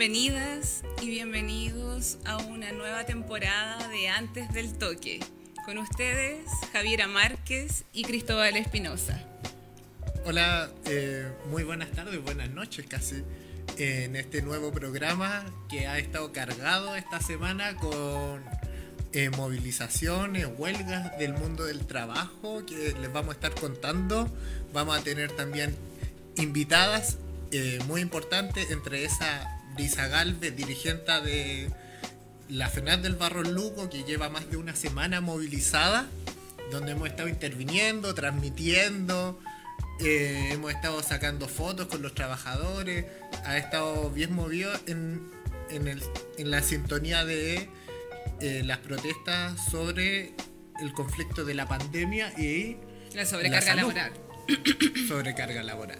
bienvenidas y bienvenidos a una nueva temporada de Antes del Toque. Con ustedes, Javiera Márquez y Cristóbal Espinosa. Hola, muy buenas tardes, buenas noches casi, en este nuevo programa que ha estado cargado esta semana con movilizaciones, huelgas del mundo del trabajo que les vamos a estar contando. Vamos a tener también invitadas muy importantes, entre esa Brisa Galvez, dirigente de la FENAT del Barro Luco, que lleva más de una semana movilizada, donde hemos estado interviniendo, transmitiendo, hemos estado sacando fotos con los trabajadores, ha estado bien movido en la sintonía de las protestas sobre el conflicto de la pandemia y la sobrecarga laboral. Sobrecarga laboral.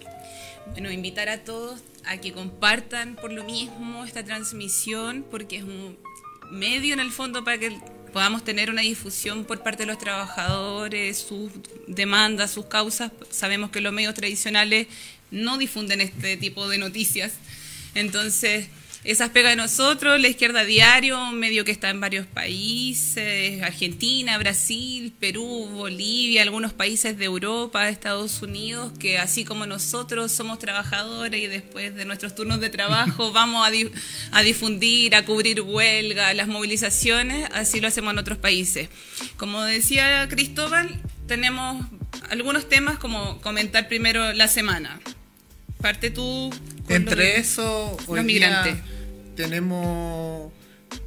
Bueno, invitar a todos a que compartan por lo mismo esta transmisión, porque es un medio en el fondo para que podamos tener una difusión por parte de los trabajadores, sus demandas, sus causas. Sabemos que los medios tradicionales no difunden este tipo de noticias. Entonces, esas pega de nosotros, La Izquierda Diario, un medio que está en varios países, Argentina, Brasil, Perú, Bolivia, algunos países de Europa, Estados Unidos, que así como nosotros somos trabajadores y después de nuestros turnos de trabajo vamos a difundir, a cubrir huelgas, las movilizaciones, así lo hacemos en otros países. Como decía Cristóbal, tenemos algunos temas como comentar primero la semana. Parte tú. Entre eso, hoy los migrantes. Tenemos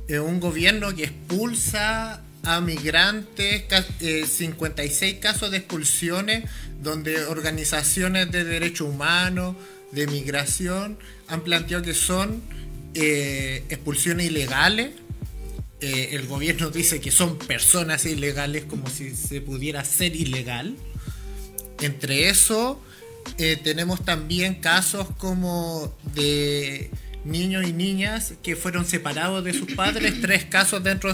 un gobierno que expulsa a migrantes, 56 casos de expulsiones, donde organizaciones de derechos humanos, de migración, han planteado que son expulsiones ilegales. El gobierno dice que son personas ilegales, como si se pudiera ser ilegal. Entre eso, tenemos también casos como de niños y niñas que fueron separados de sus padres, 3 casos dentro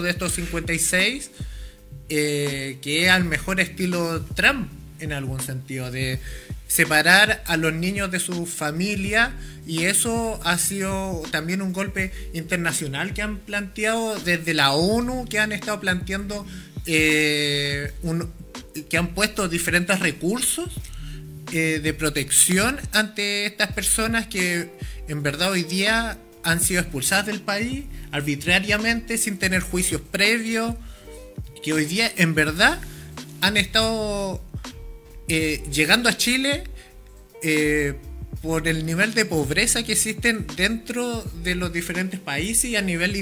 de estos 56, que es al mejor estilo Trump, en algún sentido, de separar a los niños de su familia, y eso ha sido también un golpe internacional que han planteado desde la ONU, que han estado planteando que han puesto diferentes recursos de protección ante estas personas que en verdad hoy día han sido expulsadas del país arbitrariamente, sin tener juicios previos, que hoy día en verdad han estado llegando a Chile por el nivel de pobreza que existen dentro de los diferentes países y a nivel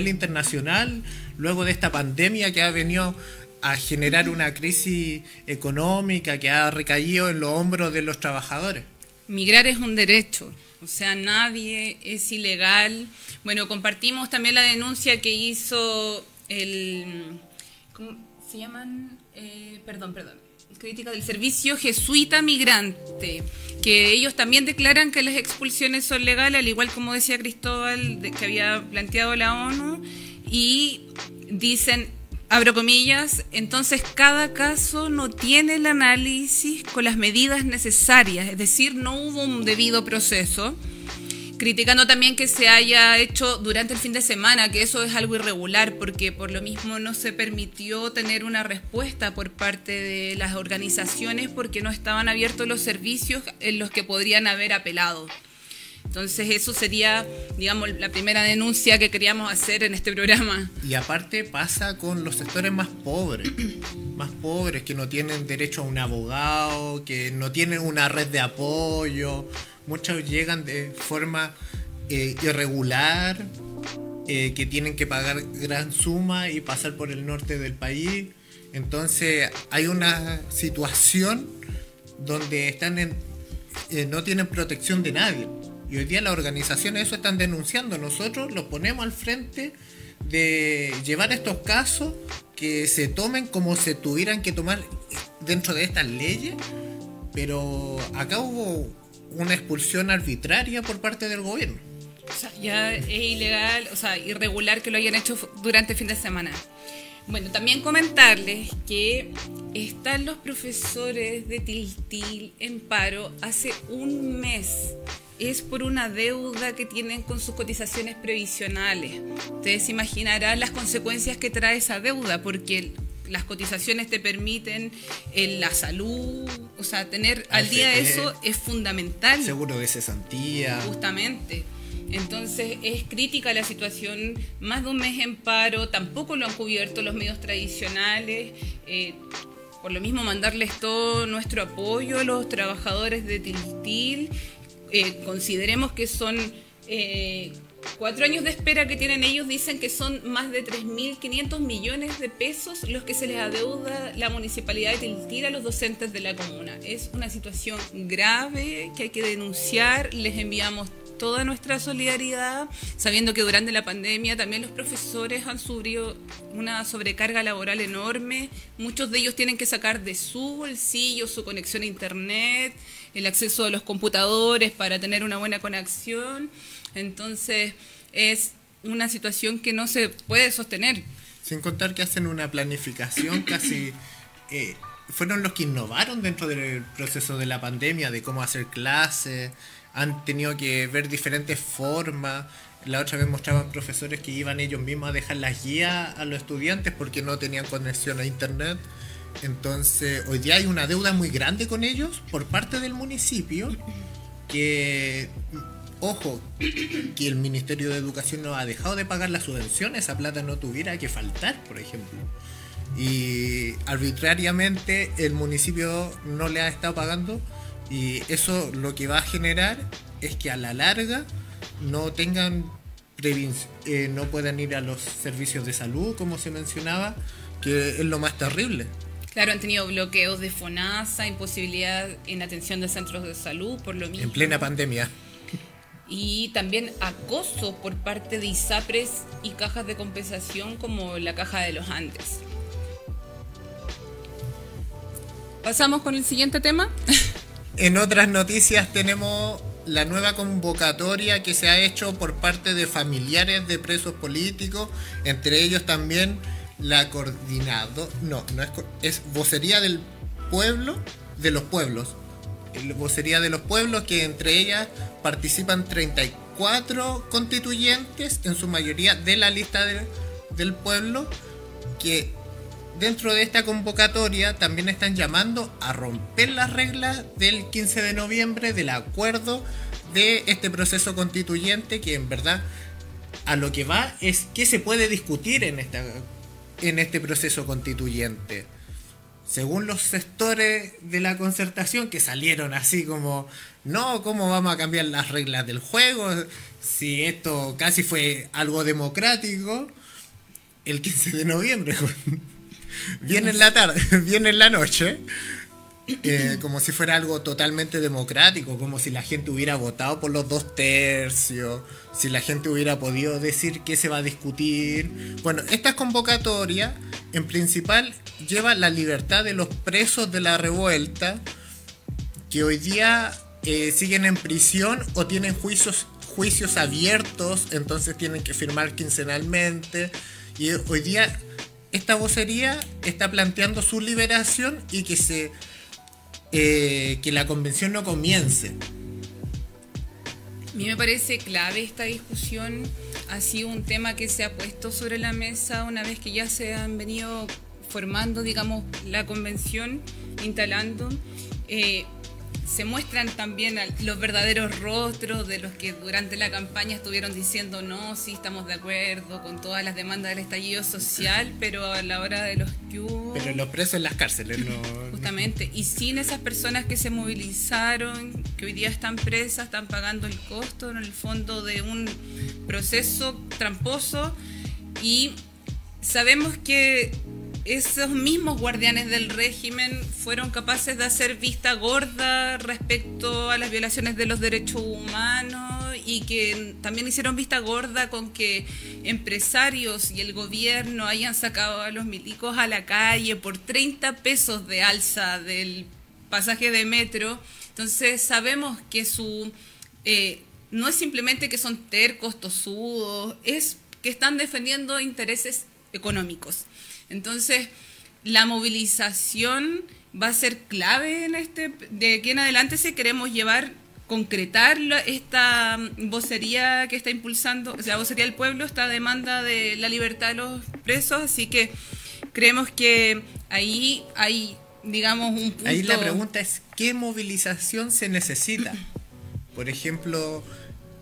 internacional, luego de esta pandemia que ha venido a generar una crisis económica que ha recaído en los hombros de los trabajadores. Migrar es un derecho, o sea, nadie es ilegal. Bueno, compartimos también la denuncia que hizo ¿cómo se llaman? Crítica del Servicio Jesuita Migrante, que ellos también declaran que las expulsiones son legales, al igual como decía Cristóbal, que había planteado la ONU, y dicen, abro comillas, entonces cada caso no tiene el análisis con las medidas necesarias, es decir, no hubo un debido proceso, criticando también que se haya hecho durante el fin de semana, que eso es algo irregular, porque por lo mismo no se permitió tener una respuesta por parte de las organizaciones porque no estaban abiertos los servicios en los que podrían haber apelado. Entonces eso sería, digamos, la primera denuncia que queríamos hacer en este programa. Y aparte pasa con los sectores más pobres que no tienen derecho a un abogado, que no tienen una red de apoyo. Muchos llegan de forma irregular, que tienen que pagar gran suma y pasar por el norte del país. Entonces hay una situación donde no tienen protección de nadie. Y hoy día las organizaciones eso están denunciando. Nosotros los ponemos al frente de llevar estos casos, que se tomen como se tuvieran que tomar dentro de estas leyes, pero acá hubo una expulsión arbitraria por parte del gobierno. O sea, ya es ilegal, o sea, irregular que lo hayan hecho durante el fin de semana. Bueno, también comentarles que están los profesores de Tiltil en paro hace un mes. es por una deuda que tienen con sus cotizaciones previsionales. Ustedes se imaginarán las consecuencias que trae esa deuda, porque las cotizaciones te permiten la salud, o sea, tener al día eso es fundamental. Seguro de cesantía. Justamente. Entonces es crítica la situación, más de un mes en paro, tampoco lo han cubierto los medios tradicionales. Por lo mismo, mandarles todo nuestro apoyo a los trabajadores de Tiltil. Consideremos que son 4 años de espera que tienen ellos. Dicen que son más de 3.500 millones de pesos los que se les adeuda la Municipalidad de Tiltil a los docentes de la comuna. Es una situación grave que hay que denunciar. Les enviamos toda nuestra solidaridad, sabiendo que durante la pandemia también los profesores han sufrido una sobrecarga laboral enorme. Muchos de ellos tienen que sacar de su bolsillo su conexión a internet, el acceso a los computadores para tener una buena conexión. Entonces es una situación que no se puede sostener. Sin contar que hacen una planificación casi... fueron los que innovaron dentro del proceso de la pandemia, de cómo hacer clases. Han tenido que ver diferentes formas. La otra vez mostraban profesores que iban ellos mismos a dejar las guías a los estudiantes porque no tenían conexión a internet. Entonces hoy día hay una deuda muy grande con ellos por parte del municipio, que, ojo, que el Ministerio de Educación no ha dejado de pagar la subvención. Esa plata no tuviera que faltar, por ejemplo. Y arbitrariamente el municipio no le ha estado pagando. Y eso lo que va a generar es que a la larga no tengan no puedan ir a los servicios de salud, como se mencionaba, que es lo más terrible. Claro, han tenido bloqueos de FONASA, imposibilidad en atención de centros de salud, por lo mismo. En plena pandemia. Y también acoso por parte de ISAPRES y cajas de compensación como la Caja de los Andes. ¿Pasamos con el siguiente tema? En otras noticias tenemos la nueva convocatoria que se ha hecho por parte de familiares de presos políticos, entre ellos también la es vocería del pueblo, de los pueblos, vocería de los pueblos, que entre ellas participan 34 constituyentes, en su mayoría de la lista del pueblo, que dentro de esta convocatoria también están llamando a romper las reglas del 15 de noviembre del acuerdo de este proceso constituyente, que en verdad a lo que va es qué se puede discutir en este proceso constituyente. Según los sectores de la concertación, que salieron así como, no, ¿cómo vamos a cambiar las reglas del juego? Si esto casi fue algo democrático, el 15 de noviembre... Viene en la tarde, viene en la noche, como si fuera algo totalmente democrático, como si la gente hubiera votado por los 2/3, si la gente hubiera podido decir qué se va a discutir. Bueno, esta convocatoria en principal lleva la libertad de los presos de la revuelta, que hoy día siguen en prisión o tienen juicios abiertos, entonces tienen que firmar quincenalmente, y hoy día esta vocería está planteando su liberación y que la convención no comience. A mí me parece clave esta discusión. Ha sido un tema que se ha puesto sobre la mesa una vez que ya se han venido formando, digamos, la convención, instalando. Se muestran también los verdaderos rostros de los que durante la campaña estuvieron diciendo no, sí, estamos de acuerdo con todas las demandas del estallido social, pero a la hora de los que hubo... Pero los presos en las cárceles no... Justamente, y sin esas personas que se movilizaron, que hoy día están presas, están pagando el costo en el fondo de un proceso tramposo, y sabemos que esos mismos guardianes del régimen fueron capaces de hacer vista gorda respecto a las violaciones de los derechos humanos, y que también hicieron vista gorda con que empresarios y el gobierno hayan sacado a los milicos a la calle por 30 pesos de alza del pasaje de metro. Entonces sabemos que no es simplemente que son tercos, tosudos, es que están defendiendo intereses económicos. Entonces, la movilización va a ser clave de aquí en adelante si queremos llevar concretar esta vocería que está impulsando, o sea, la vocería del pueblo, esta demanda de la libertad de los presos, así que creemos que ahí hay, digamos, un punto... Ahí la pregunta es, ¿qué movilización se necesita? Por ejemplo,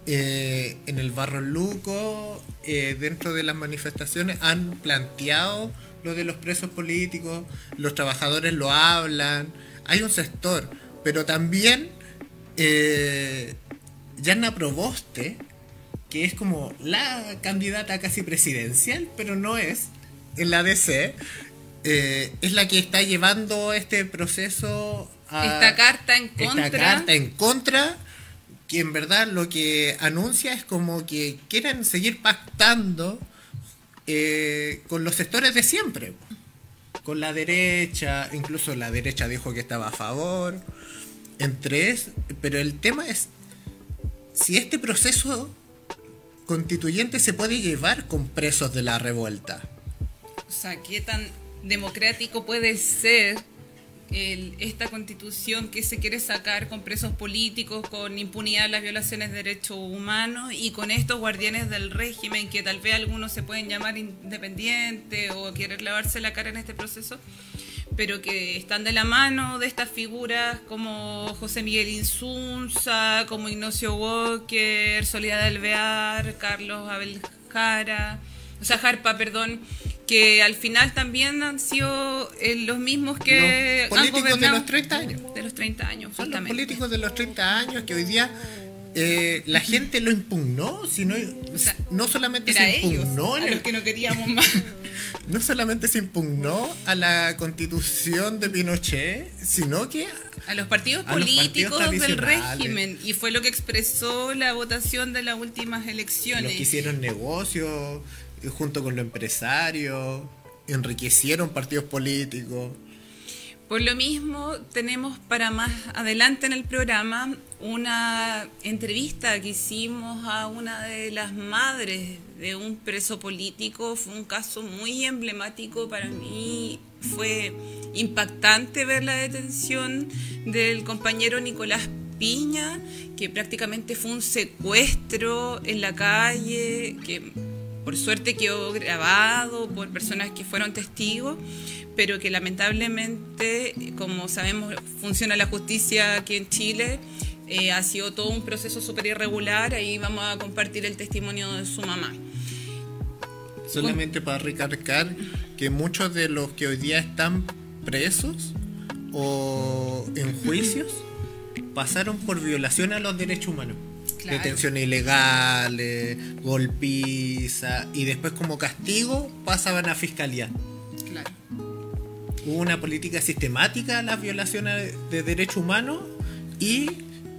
en el Barros Luco, dentro de las manifestaciones han planteado lo de los presos políticos, los trabajadores lo hablan, hay un sector, pero también Yanna Proboste, que es como la candidata casi presidencial, pero no es, en la DC, es la que está llevando este proceso esta carta en contra, que en verdad lo que anuncia es como que quieren seguir pactando con los sectores de siempre, con la derecha, incluso la derecha dijo que estaba a favor, pero el tema es si este proceso constituyente se puede llevar con presos de la revuelta. O sea, ¿qué tan democrático puede ser esta constitución que se quiere sacar con presos políticos, con impunidad las violaciones de derechos humanos y con estos guardianes del régimen que tal vez algunos se pueden llamar independientes o querer lavarse la cara en este proceso, pero que están de la mano de estas figuras como José Miguel Insunza, como Ignacio Walker, Soledad Alvear, Carlos Abel Jarpa, que al final también han sido los mismos que los políticos han gobernado de los 30 años. De los 30 años, son justamente. los políticos de los 30 años que hoy día la gente lo impugnó, sino O sea, no solamente era se impugnó ellos, a los que no queríamos más. no solamente se impugnó a la constitución de Pinochet, sino que a los partidos a los políticos partidos del tradicionales. régimen, y fue lo que expresó la votación de las últimas elecciones. Los que hicieron negocios junto con los empresarios, enriquecieron partidos políticos. Por lo mismo, tenemos para más adelante en el programa una entrevista que hicimos a una de las madres de un preso político. Fue un caso muy emblemático para mí. Fue impactante ver la detención del compañero Nicolás Piña, que prácticamente fue un secuestro en la calle, que por suerte quedó grabado por personas que fueron testigos, pero que lamentablemente, como sabemos, funciona la justicia aquí en Chile, ha sido todo un proceso súper irregular. Ahí vamos a compartir el testimonio de su mamá. Solamente para recalcar que muchos de los que hoy día están presos o en juicios pasaron por violación a los derechos humanos. Claro. Detenciones ilegales, golpiza, y después como castigo pasaban a fiscalía. Claro. Hubo una política sistemática a las violaciones de derechos humanos y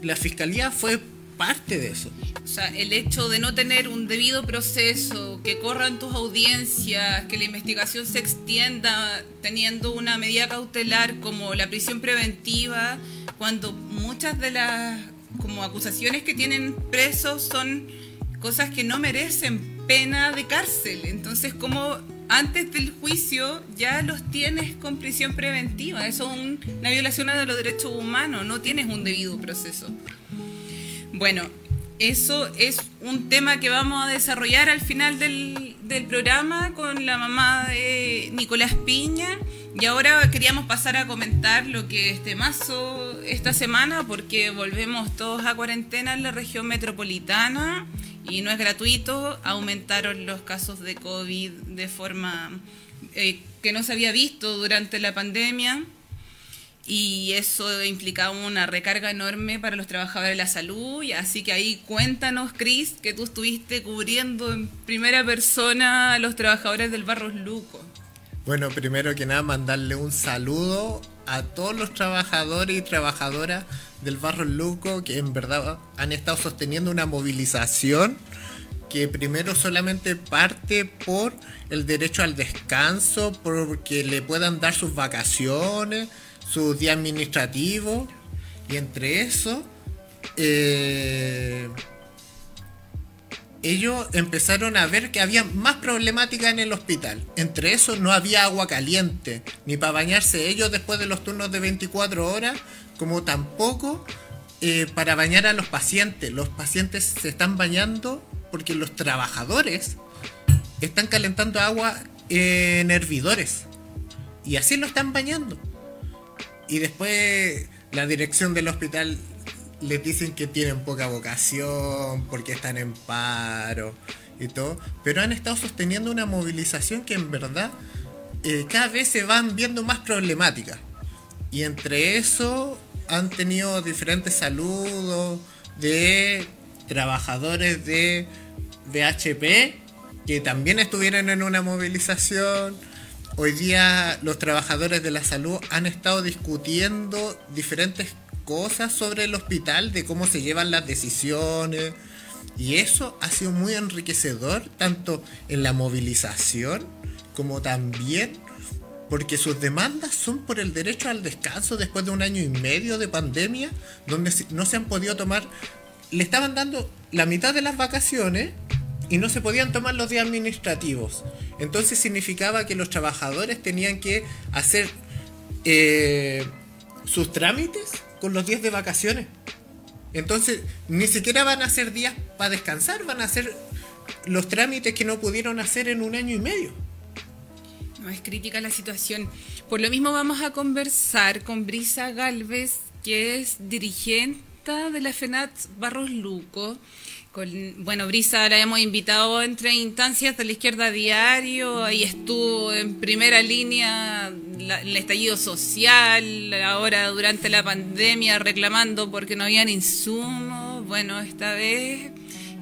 la fiscalía fue parte de eso. O sea, el hecho de no tener un debido proceso, que corran tus audiencias, que la investigación se extienda teniendo una medida cautelar como la prisión preventiva, cuando muchas de las como acusaciones que tienen presos son cosas que no merecen pena de cárcel. Entonces, como antes del juicio ya los tienes con prisión preventiva, eso es una violación de los derechos humanos, no tienes un debido proceso. Bueno, eso es un tema que vamos a desarrollar al final del programa con la mamá de Nicolás Piña. Y ahora queríamos pasar a comentar lo que es temazo esta semana, porque volvemos todos a cuarentena en la región metropolitana y no es gratuito. Aumentaron los casos de COVID de forma que no se había visto durante la pandemia, y eso implicaba una recarga enorme para los trabajadores de la salud. Y así que ahí cuéntanos, Cris, que tú estuviste cubriendo en primera persona a los trabajadores del Barros Luco. Bueno, primero que nada mandarle un saludo a todos los trabajadores y trabajadoras del Barros Luco, que en verdad han estado sosteniendo una movilización que primero solamente parte por el derecho al descanso, porque le puedan dar sus vacaciones, sus días administrativos, y entre eso ellos empezaron a ver que había más problemática en el hospital. Entre eso no había agua caliente, ni para bañarse ellos después de los turnos de 24 horas, como tampoco para bañar a los pacientes. Los pacientes se están bañando porque los trabajadores están calentando agua en hervidores. Y así lo están bañando. Y después la dirección del hospital les dicen que tienen poca vocación porque están en paro y todo. Pero han estado sosteniendo una movilización que en verdad cada vez se van viendo más problemáticas. Y entre eso han tenido diferentes saludos de trabajadores de HP que también estuvieron en una movilización. Hoy día los trabajadores de la salud han estado discutiendo diferentes cosas sobre el hospital, de cómo se llevan las decisiones, y eso ha sido muy enriquecedor tanto en la movilización como también porque sus demandas son por el derecho al descanso después de 1 año y medio de pandemia, donde no se han podido tomar, le estaban dando la mitad de las vacaciones y no se podían tomar los días administrativos. Entonces significaba que los trabajadores tenían que hacer sus trámites con los días de vacaciones. Entonces ni siquiera van a hacer días para descansar, van a hacer los trámites que no pudieron hacer en 1 año y medio. No, es crítica la situación. Por lo mismo vamos a conversar con Brisa Gálvez, que es dirigente de la FENAT Barros Luco. Bueno, Brisa la hemos invitado entre instancias de la izquierda diario, ahí estuvo en primera línea el estallido social, ahora durante la pandemia reclamando porque no habían insumos. Bueno, esta vez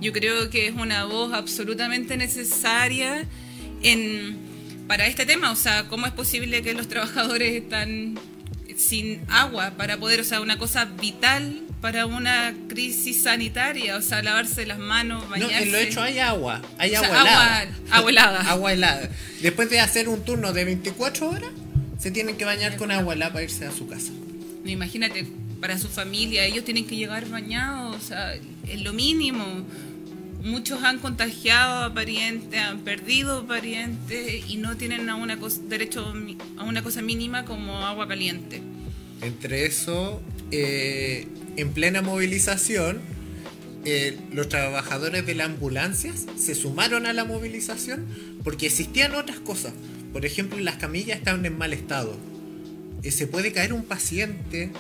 yo creo que es una voz absolutamente necesaria para este tema. O sea, ¿cómo es posible que los trabajadores están sin agua para poder, o sea, una cosa vital para una crisis sanitaria, o sea, lavarse las manos, bañarse? No, en lo hecho hay agua, hay agua helada. Agua helada. Agua helada. Después de hacer un turno de 24 horas, se tienen que bañar con agua helada para irse a su casa. No, imagínate, para su familia, ellos tienen que llegar bañados, o sea, es lo mínimo. Muchos han contagiado a parientes, han perdido parientes y no tienen derecho a una cosa mínima como agua caliente. Entre eso, en plena movilización, los trabajadores de las ambulancias se sumaron a la movilización porque existían otras cosas. Por ejemplo, las camillas estaban en mal estado. Se puede caer un paciente.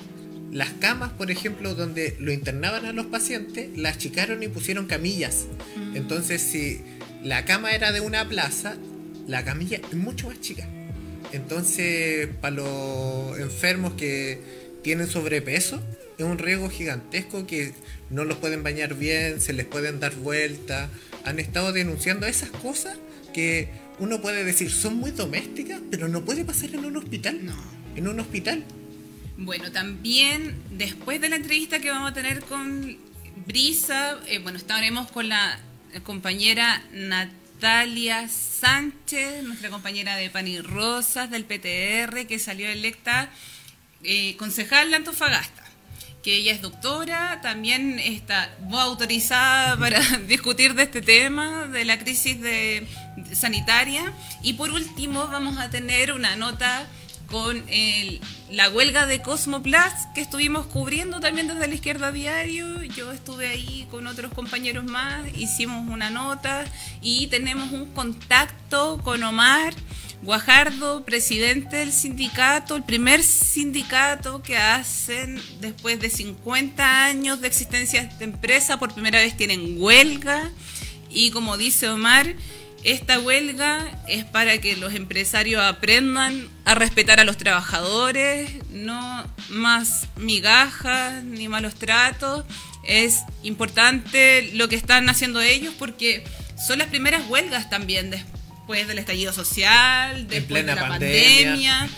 Las camas, por ejemplo, donde lo internaban a los pacientes, las achicaron y pusieron camillas. Entonces, si la cama era de una plaza, la camilla es mucho más chica. Entonces, para los enfermos que tienen sobrepeso, es un riesgo gigantesco que no los pueden bañar bien, se les pueden dar vueltas. Han estado denunciando esas cosas que uno puede decir son muy domésticas, pero no puede pasar en un hospital. No. En un hospital. Bueno, también después de la entrevista que vamos a tener con Brisa, estaremos con la compañera Natalia Sánchez, nuestra compañera de Pan y Rosas del PTR, que salió electa concejal de Antofagasta, que ella es doctora, también está autorizada para discutir de este tema, de la crisis sanitaria. Y por último vamos a tener una nota con la huelga de Cosmoplas que estuvimos cubriendo también desde la izquierda diario. Yo estuve ahí con otros compañeros más, hicimos una nota y tenemos un contacto con Omar Guajardo, presidente del sindicato, el primer sindicato que hacen después de 50 años de existencia de esta empresa. Por primera vez tienen huelga y, como dice Omar, esta huelga es para que los empresarios aprendan a respetar a los trabajadores, no más migajas ni malos tratos. Es importante lo que están haciendo ellos porque son las primeras huelgas también después del estallido social, después de la pandemia.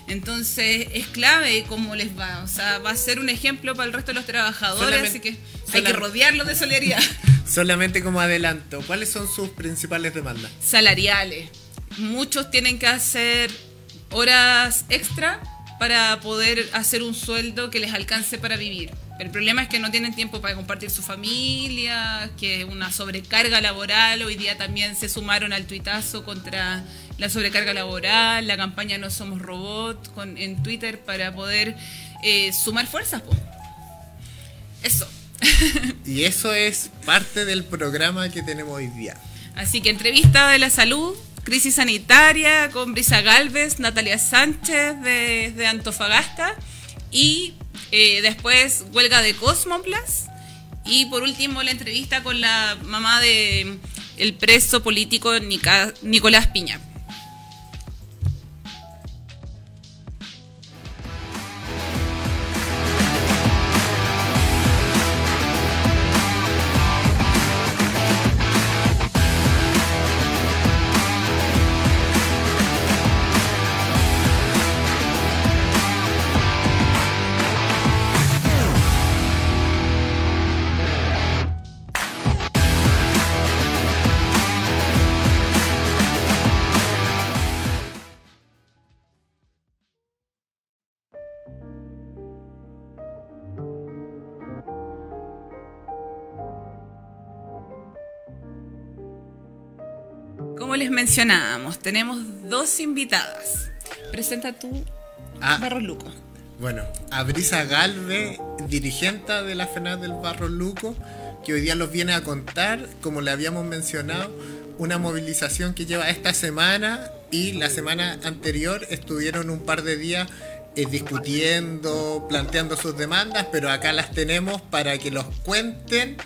Entonces es clave cómo les va, o sea, va a ser un ejemplo para el resto de los trabajadores, así que hay que rodearlos de solidaridad. Solamente como adelanto, ¿cuáles son sus principales demandas? Salariales. Muchos tienen que hacer horas extra para poder hacer un sueldo que les alcance para vivir. El problema es que no tienen tiempo para compartir su familia, que es una sobrecarga laboral. Hoy día también se sumaron al tuitazo contra la sobrecarga laboral, la campaña No Somos Robots en Twitter para poder sumar fuerzas. Eso. Y eso es parte del programa que tenemos hoy día. Así que entrevista de la salud, crisis sanitaria con Brisa Gálvez, Natalia Sánchez de Antofagasta y después huelga de Cosmoplas y por último la entrevista con la mamá de el preso político Nicolás Piña. Como les mencionábamos, tenemos dos invitadas. Presenta tú, Barros Luco. Bueno, a Brisa Gálvez, dirigente de la FENAC del Barros Luco, que hoy día nos viene a contar, como le habíamos mencionado, una movilización que lleva esta semana y la semana anterior estuvieron un par de días discutiendo, planteando sus demandas, pero acá las tenemos para que los cuenten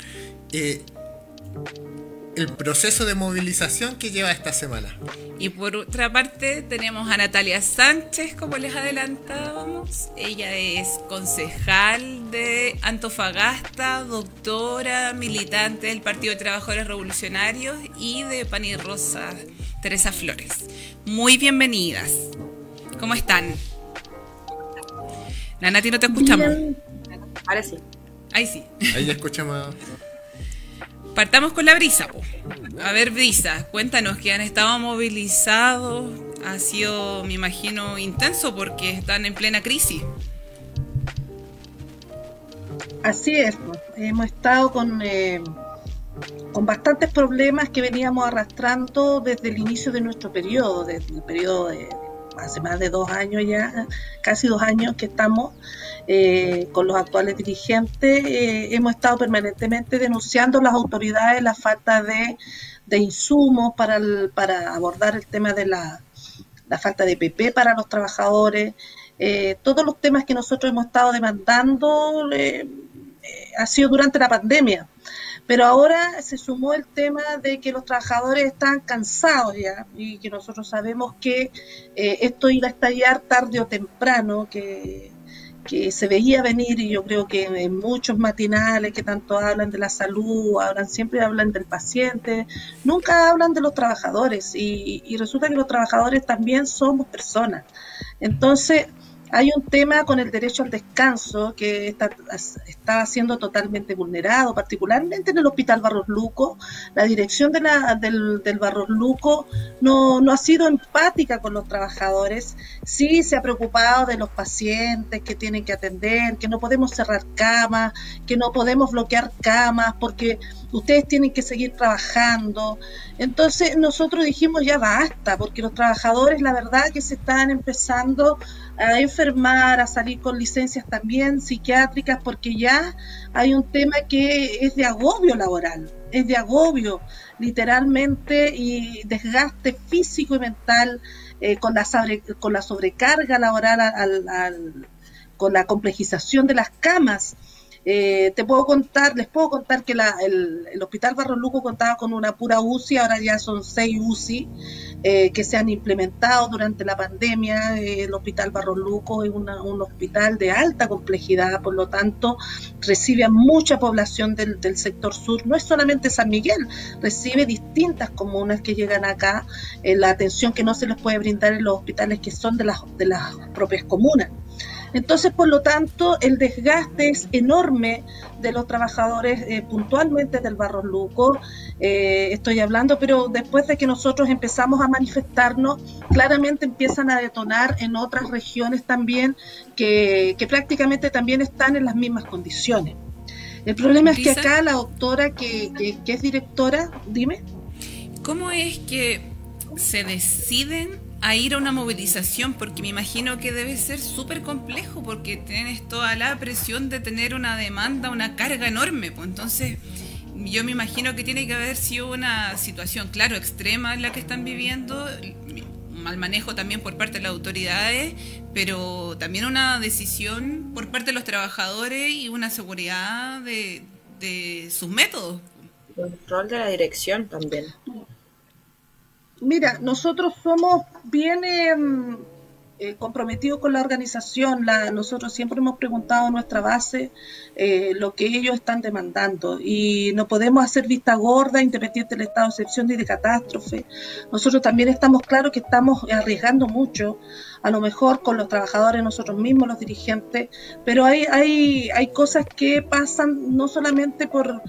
el proceso de movilización que lleva esta semana. Y por otra parte tenemos a Natalia Sánchez, como les adelantábamos. Ella es concejal de Antofagasta, doctora, militante del Partido de Trabajadores Revolucionarios y de Pan y Rosa, Teresa Flores. Muy bienvenidas. ¿Cómo están? La Nati, no te escuchamos. Bien. Ahora sí. Ahí sí. Ahí ya escuchamos. Partamos con la Brisa. A ver, Brisa, cuéntanos, que han estado movilizados. Ha sido, me imagino, intenso porque están en plena crisis. Así es, pues. Hemos estado con bastantes problemas que veníamos arrastrando desde el inicio de nuestro periodo, desde el periodo de hace más de 2 años ya, casi 2 años que estamos con los actuales dirigentes. Hemos estado permanentemente denunciando a las autoridades la falta de insumos para abordar el tema de la falta de PP para los trabajadores. Todos los temas que nosotros hemos estado demandando ha sido durante la pandemia. Pero ahora se sumó el tema de que los trabajadores están cansados ya, y que nosotros sabemos que esto iba a estallar tarde o temprano, que se veía venir, y yo creo que en muchos matinales que tanto hablan de la salud, siempre hablan del paciente, nunca hablan de los trabajadores, y resulta que los trabajadores también somos personas. Entonces, hay un tema con el derecho al descanso que está siendo totalmente vulnerado, particularmente en el Hospital Barros Luco. La dirección del Barros Luco no ha sido empática con los trabajadores. Sí se ha preocupado de los pacientes que tienen que atender, que no podemos cerrar camas, que no podemos bloquear camas porque ustedes tienen que seguir trabajando. Entonces nosotros dijimos ya basta, porque los trabajadores la verdad que se están empezando a enfermar, a salir con licencias también psiquiátricas, porque ya hay un tema que es de agobio laboral, es de agobio literalmente y desgaste físico y mental con la sobrecarga laboral, con la complejización de las camas. Les puedo contar que el Hospital Barros Luco contaba con una pura UCI, ahora ya son 6 UCI que se han implementado durante la pandemia. El Hospital Barros Luco es un hospital de alta complejidad, por lo tanto recibe a mucha población del sector sur. No es solamente San Miguel, recibe distintas comunas que llegan acá, la atención que no se les puede brindar en los hospitales que son de las propias comunas. Entonces, por lo tanto, el desgaste es enorme de los trabajadores puntualmente del Barros Luco. Estoy hablando, pero después de que nosotros empezamos a manifestarnos, claramente empiezan a detonar en otras regiones también que prácticamente también están en las mismas condiciones. El problema es que acá la doctora que es directora, dime. ¿Cómo es que se deciden a ir a una movilización, porque me imagino que debe ser súper complejo, porque tienes toda la presión de tener una demanda, una carga enorme, pues entonces yo me imagino que tiene que haber sido una situación, claro, extrema en la que están viviendo, mal manejo también por parte de las autoridades, pero también una decisión por parte de los trabajadores y una seguridad de sus métodos. Control de la dirección también. Mira, nosotros somos bien comprometidos con la organización. Nosotros siempre hemos preguntado a nuestra base lo que ellos están demandando y no podemos hacer vista gorda independiente del estado de excepción ni de catástrofe. Nosotros también estamos claros que estamos arriesgando mucho, a lo mejor con los trabajadores nosotros mismos, los dirigentes, pero hay cosas que pasan no solamente por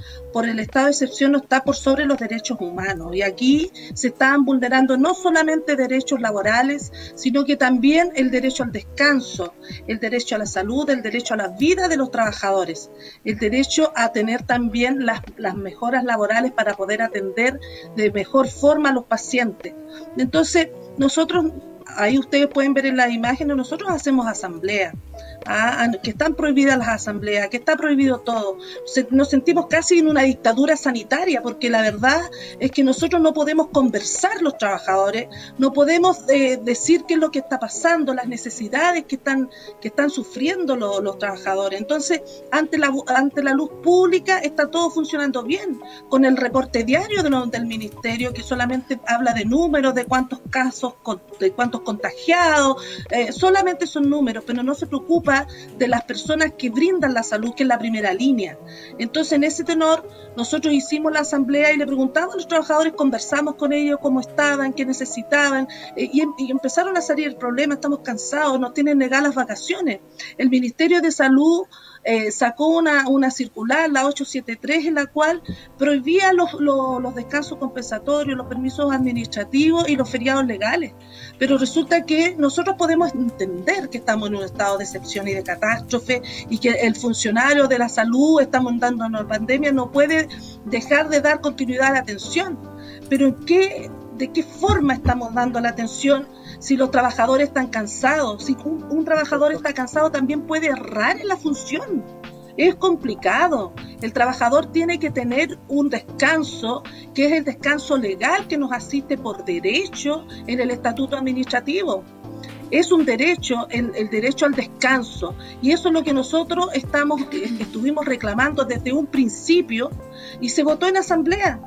el estado de excepción, no está por sobre los derechos humanos, y aquí se están vulnerando no solamente derechos laborales, sino que también el derecho al descanso, el derecho a la salud, el derecho a la vida de los trabajadores, el derecho a tener también las mejoras laborales para poder atender de mejor forma a los pacientes. Entonces, nosotros, ahí ustedes pueden ver en las imágenes, nosotros hacemos asambleas, que están prohibidas las asambleas, que está prohibido todo. Nos sentimos casi en una dictadura sanitaria, porque la verdad es que nosotros no podemos conversar los trabajadores, no podemos decir qué es lo que está pasando, las necesidades que están sufriendo los trabajadores. Entonces, ante la luz pública está todo funcionando bien, con el reporte diario del ministerio, que solamente habla de números, de cuántos casos, de cuántos contagiados, solamente son números, pero no se preocupa de las personas que brindan la salud, que es la primera línea. Entonces, en ese tenor, nosotros hicimos la asamblea y le preguntamos a los trabajadores, conversamos con ellos cómo estaban, qué necesitaban, y empezaron a salir el problema: estamos cansados, nos tienen negadas las vacaciones. El Ministerio de Salud sacó una circular, la 873, en la cual prohibía los descansos compensatorios, los permisos administrativos y los feriados legales. Pero resulta que nosotros podemos entender que estamos en un estado de excepción y de catástrofe, y que el funcionario de la salud, estamos dando una pandemia, no puede dejar de dar continuidad a la atención. Pero ¿de qué forma estamos dando la atención si los trabajadores están cansados? Si un trabajador está cansado, también puede errar en la función. Es complicado. El trabajador tiene que tener un descanso, que es el descanso legal que nos asiste por derecho en el estatuto administrativo. Es un derecho, el derecho al descanso, y eso es lo que nosotros estuvimos reclamando desde un principio, y se votó en asamblea.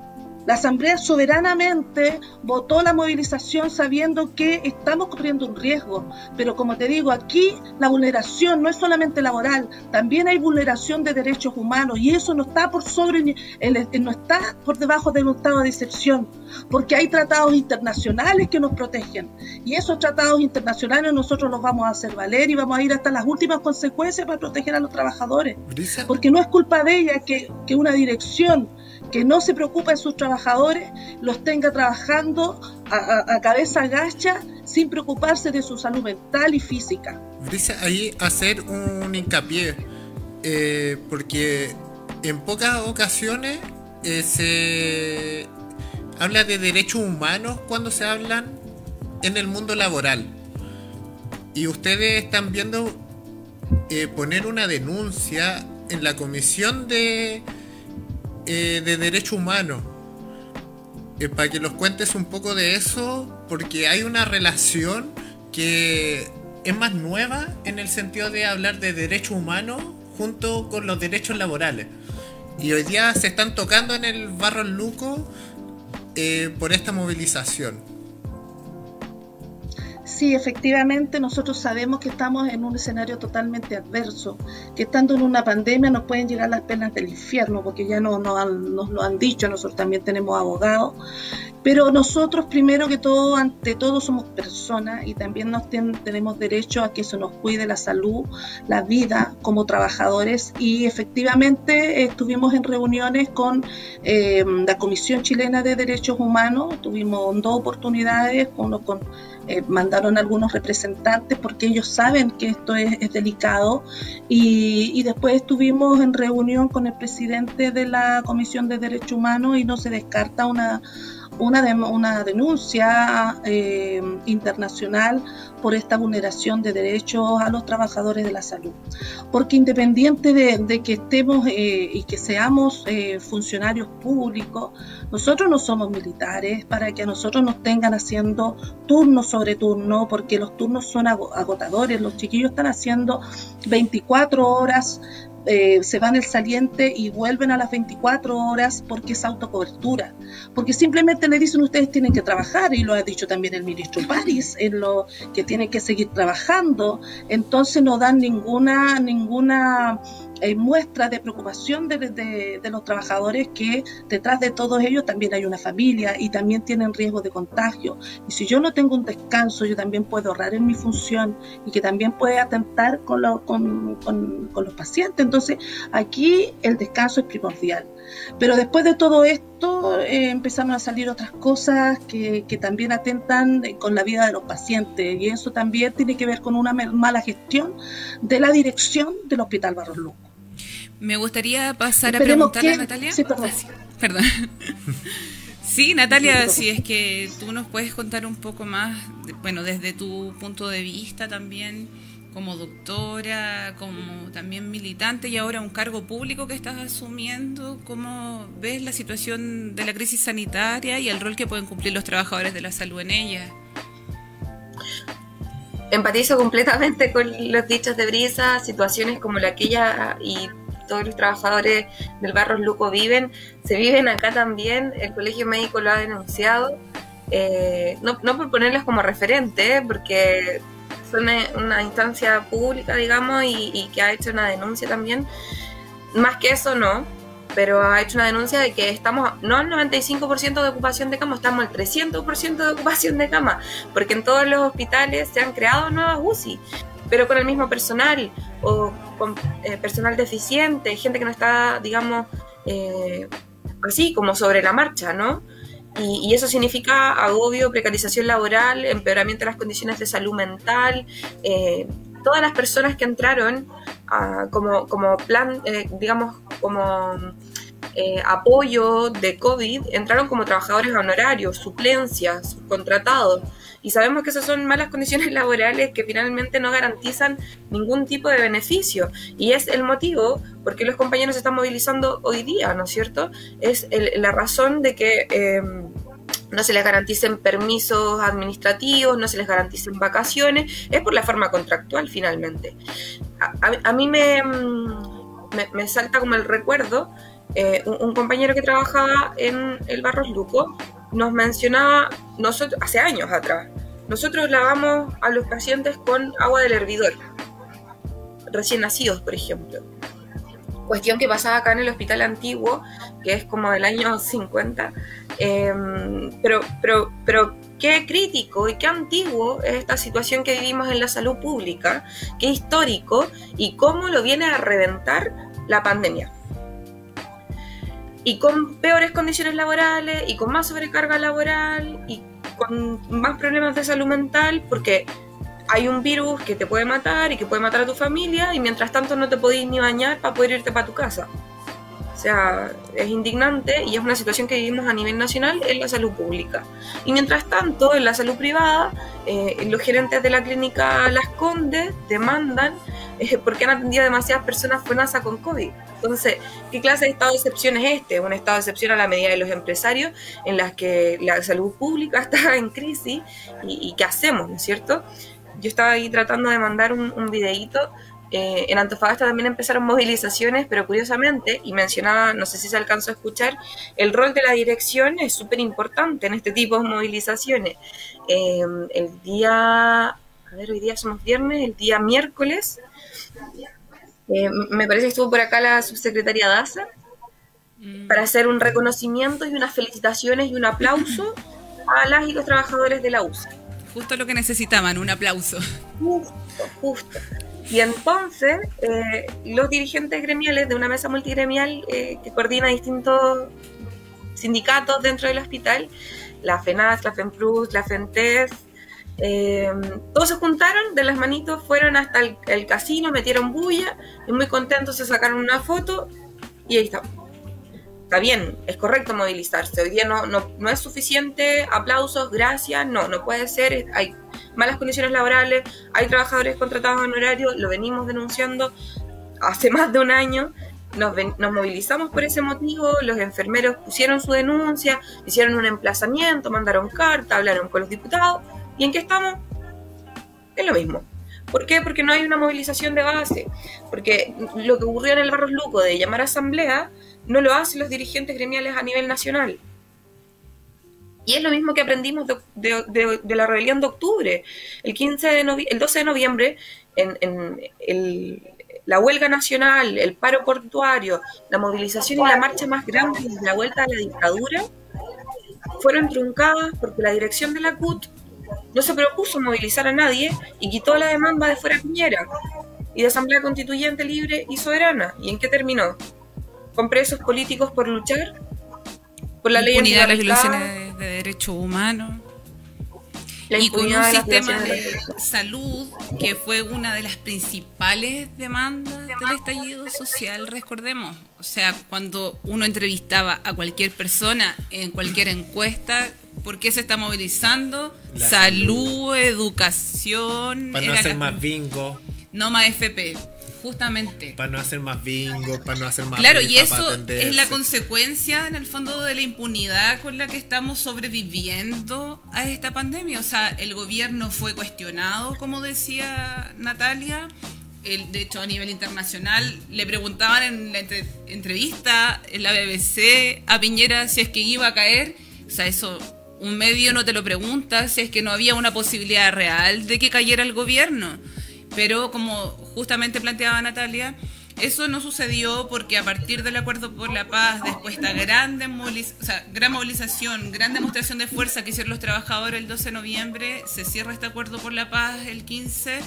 La asamblea soberanamente votó la movilización sabiendo que estamos corriendo un riesgo, pero como te digo, aquí la vulneración no es solamente laboral, también hay vulneración de derechos humanos, y eso no está no está por debajo de un estado de excepción, porque hay tratados internacionales que nos protegen, y esos tratados internacionales nosotros los vamos a hacer valer y vamos a ir hasta las últimas consecuencias para proteger a los trabajadores, porque no es culpa de ella que una dirección que no se preocupa de sus trabajadores los tenga trabajando a cabeza gacha, sin preocuparse de su salud mental y física. Dice ahí hacer un hincapié, porque en pocas ocasiones se habla de derechos humanos cuando se hablan en el mundo laboral, y ustedes están viendo poner una denuncia en la Comisión de Derechos Humanos, para que nos cuentes un poco de eso, porque hay una relación que es más nueva en el sentido de hablar de derechos humanos junto con los derechos laborales, y hoy día se están tocando en el Barro Luco por esta movilización. Sí, efectivamente, nosotros sabemos que estamos en un escenario totalmente adverso, que estando en una pandemia nos pueden llegar las penas del infierno, porque ya nos lo han dicho, nosotros también tenemos abogados, pero nosotros primero que todo, ante todo, somos personas, y también tenemos derecho a que se nos cuide la salud, la vida como trabajadores, y efectivamente estuvimos en reuniones con la Comisión Chilena de Derechos Humanos, tuvimos 2 oportunidades, mandaron algunos representantes porque ellos saben que esto es delicado, y después estuvimos en reunión con el presidente de la Comisión de Derechos Humanos, y no se descarta una denuncia internacional por esta vulneración de derechos a los trabajadores de la salud. Porque independiente de que estemos y que seamos funcionarios públicos, nosotros no somos militares para que a nosotros nos tengan haciendo turno sobre turno, porque los turnos son agotadores. Los chiquillos están haciendo 24 horas, se van el saliente y vuelven a las 24 horas porque es autocobertura, porque simplemente le dicen ustedes tienen que trabajar, y lo ha dicho también el ministro París, en lo que tienen que seguir trabajando. Entonces no dan ninguna muestra de preocupación de los trabajadores, que detrás de todos ellos también hay una familia y también tienen riesgo de contagio. Y si yo no tengo un descanso, yo también puedo errar en mi función y que también puede atentar con los pacientes. Entonces aquí el descanso es primordial. Pero después de todo esto empezaron a salir otras cosas que también atentan con la vida de los pacientes, y eso también tiene que ver con una mala gestión de la dirección del Hospital Barros Luco. Me gustaría pasar a preguntarle a Natalia. Sí, perdón. Perdón. Sí, Natalia, si es que tú nos puedes contar un poco más, bueno, desde tu punto de vista también, como doctora, como también militante y ahora un cargo público que estás asumiendo, ¿cómo ves la situación de la crisis sanitaria y el rol que pueden cumplir los trabajadores de la salud en ella? Empatizo completamente con los dichos de Brisa. Situaciones como la que ella y todos los trabajadores del Barros Luco se viven acá también. El Colegio Médico lo ha denunciado, no por ponerlas como referente, porque son una instancia pública, digamos, y que ha hecho una denuncia también. Más que eso no, pero ha hecho una denuncia de que estamos no al 95% de ocupación de cama, estamos al 300% de ocupación de cama, porque en todos los hospitales se han creado nuevas UCI, pero con el mismo personal o con personal deficiente, gente que no está, digamos, así como sobre la marcha, ¿no? Y eso significa agobio, precarización laboral, empeoramiento de las condiciones de salud mental. Todas las personas que entraron como plan, digamos, como apoyo de COVID, entraron como trabajadores honorarios, suplencias, subcontratados. Y sabemos que esas son malas condiciones laborales que finalmente no garantizan ningún tipo de beneficio. Y es el motivo por qué los compañeros se están movilizando hoy día, ¿no es cierto? Es la razón de que no se les garanticen permisos administrativos, no se les garanticen vacaciones, es por la forma contractual finalmente. A mí me salta como el recuerdo, un compañero que trabajaba en el Barros Luco nos mencionaba, nosotros hace años atrás, nosotros lavamos a los pacientes con agua del hervidor, recién nacidos, por ejemplo. Cuestión que pasaba acá en el hospital antiguo, que es como del año 50, pero qué crítico y qué antiguo es esta situación que vivimos en la salud pública, qué histórico y cómo lo viene a reventar la pandemia. Y con peores condiciones laborales, y con más sobrecarga laboral, y con más problemas de salud mental, porque hay un virus que te puede matar y que puede matar a tu familia, y mientras tanto no te podés ni bañar para poder irte para tu casa. O sea, es indignante y es una situación que vivimos a nivel nacional en la salud pública. Y mientras tanto, en la salud privada, los gerentes de la clínica Las Condes demandan porque han atendido a demasiadas personas FONASA con COVID. Entonces, ¿qué clase de estado de excepción es este? Un estado de excepción a la medida de los empresarios, en las que la salud pública está en crisis, y ¿qué hacemos, no es cierto? Yo estaba ahí tratando de mandar un videíto. En Antofagasta también empezaron movilizaciones, pero curiosamente, y mencionaba, no sé si se alcanzó a escuchar, el rol de la dirección es súper importante en este tipo de movilizaciones. El día, hoy día somos viernes, el día miércoles, me parece que estuvo por acá la subsecretaria Daza para hacer un reconocimiento y unas felicitaciones y un aplauso a las y los trabajadores de la UCI. Justo lo que necesitaban, un aplauso. Justo. Y entonces, los dirigentes gremiales de una mesa multigremial que coordina distintos sindicatos dentro del hospital, la FENAS, la FEMPRUS, la FENTEF, todos se juntaron, de las manitos fueron hasta el casino, metieron bulla y muy contentos se sacaron una foto y ahí estamos. está bien, es correcto movilizarse. Hoy día no es suficiente aplausos, gracias, no puede ser. Hay malas condiciones laborales, hay trabajadores contratados en horario, lo venimos denunciando hace más de un año. Nos movilizamos por ese motivo, los enfermeros pusieron su denuncia, hicieron un emplazamiento, mandaron carta, hablaron con los diputados. ¿Y en qué estamos? Es lo mismo. ¿Por qué? Porque no hay una movilización de base. Porque lo que ocurrió en el Barros Luco de llamar a asamblea no lo hacen los dirigentes gremiales a nivel nacional. Y es lo mismo que aprendimos de la rebelión de octubre. El 12 de noviembre, la huelga nacional, el paro portuario, la movilización y la marcha más grande desde la vuelta a la dictadura fueron truncadas porque la dirección de la CUT no se propuso movilizar a nadie y quitó la demanda de fuera Piñera y de Asamblea Constituyente libre y soberana. ¿Y en qué terminó? ¿Con presos políticos por luchar? ¿Por la ley impunidad de las violaciones de derechos humanos? Y con un sistema de salud que fue una de las principales demandas del estallido social, recordemos. O sea, cuando uno entrevistaba a cualquier persona en cualquier encuesta, ¿por qué se está movilizando? Salud, educación. Para no hacer más bingo. No más FP, justamente. Para no hacer más bingo, para no hacer más... Claro, y eso es la consecuencia, en el fondo, de la impunidad con la que estamos sobreviviendo a esta pandemia. O sea, el gobierno fue cuestionado, como decía Natalia. De hecho, a nivel internacional, le preguntaban en la entrevista en la BBC a Piñera si es que iba a caer. O sea, eso... Un medio no te lo pregunta si es que no había una posibilidad real de que cayera el gobierno. Pero como justamente planteaba Natalia, eso no sucedió porque a partir del Acuerdo por la Paz, después de esta gran movilización, gran demostración de fuerza que hicieron los trabajadores el 12 de noviembre, se cierra este Acuerdo por la Paz el 15,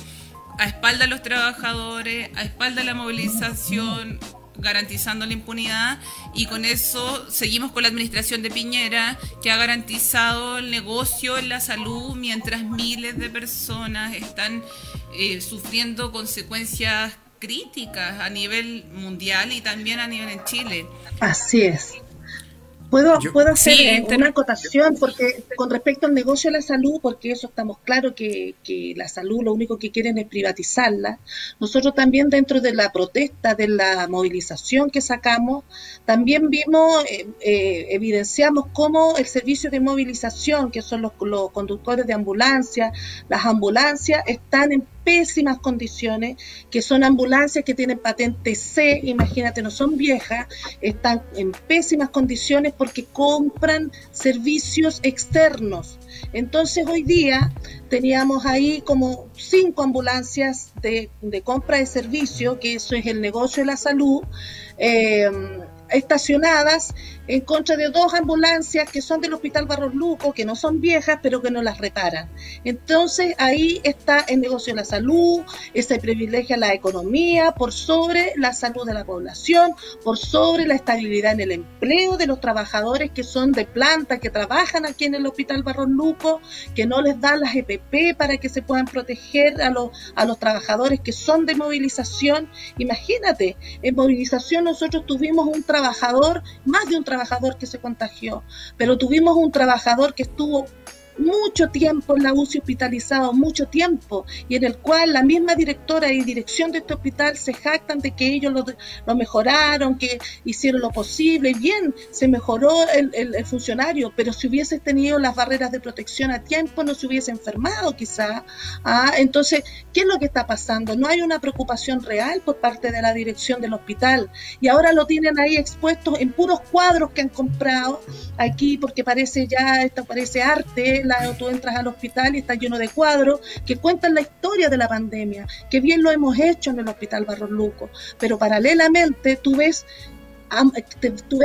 a espaldas de los trabajadores, a espaldas de la movilización, garantizando la impunidad, y con eso seguimos con la administración de Piñera, que ha garantizado el negocio en la salud mientras miles de personas están sufriendo consecuencias críticas a nivel mundial y también a nivel en Chile. Así es. ¿Puedo hacer una acotación? Porque con respecto al negocio de la salud, porque eso estamos claros que la salud lo único que quieren es privatizarla. Nosotros también dentro de la protesta, de la movilización que sacamos, también vimos, evidenciamos cómo el servicio de movilización, que son los conductores de ambulancia, las ambulancias están en pésimas condiciones, que son ambulancias que tienen patente C, imagínate, no son viejas, están en pésimas condiciones porque compran servicios externos. Entonces hoy día teníamos ahí como 5 ambulancias de compra de servicio, que eso es el negocio de la salud, estacionadas en contra de 2 ambulancias que son del Hospital Barros Luco, que no son viejas, pero que no las reparan. Entonces ahí está el negocio de la salud, se privilegia la economía por sobre la salud de la población, por sobre la estabilidad en el empleo de los trabajadores que son de planta, que trabajan aquí en el Hospital Barros Luco, que no les dan las EPP para que se puedan proteger a los trabajadores que son de movilización. Imagínate, en movilización nosotros tuvimos un trabajador, más de un trabajador que se contagió, pero tuvimos un trabajador que estuvo mucho tiempo en la UCI hospitalizado, mucho tiempo, y en el cual la misma directora y dirección de este hospital se jactan de que ellos lo mejoraron, que hicieron lo posible, y bien, se mejoró el funcionario, pero si hubiese tenido las barreras de protección a tiempo, no se hubiese enfermado quizá. Entonces, ¿qué es lo que está pasando? No hay una preocupación real por parte de la dirección del hospital, y ahora lo tienen ahí expuestos en puros cuadros que han comprado aquí, porque parece arte. Tú entras al hospital y está lleno de cuadros que cuentan la historia de la pandemia, que bien lo hemos hecho en el Hospital Barros Luco, pero paralelamente tú ves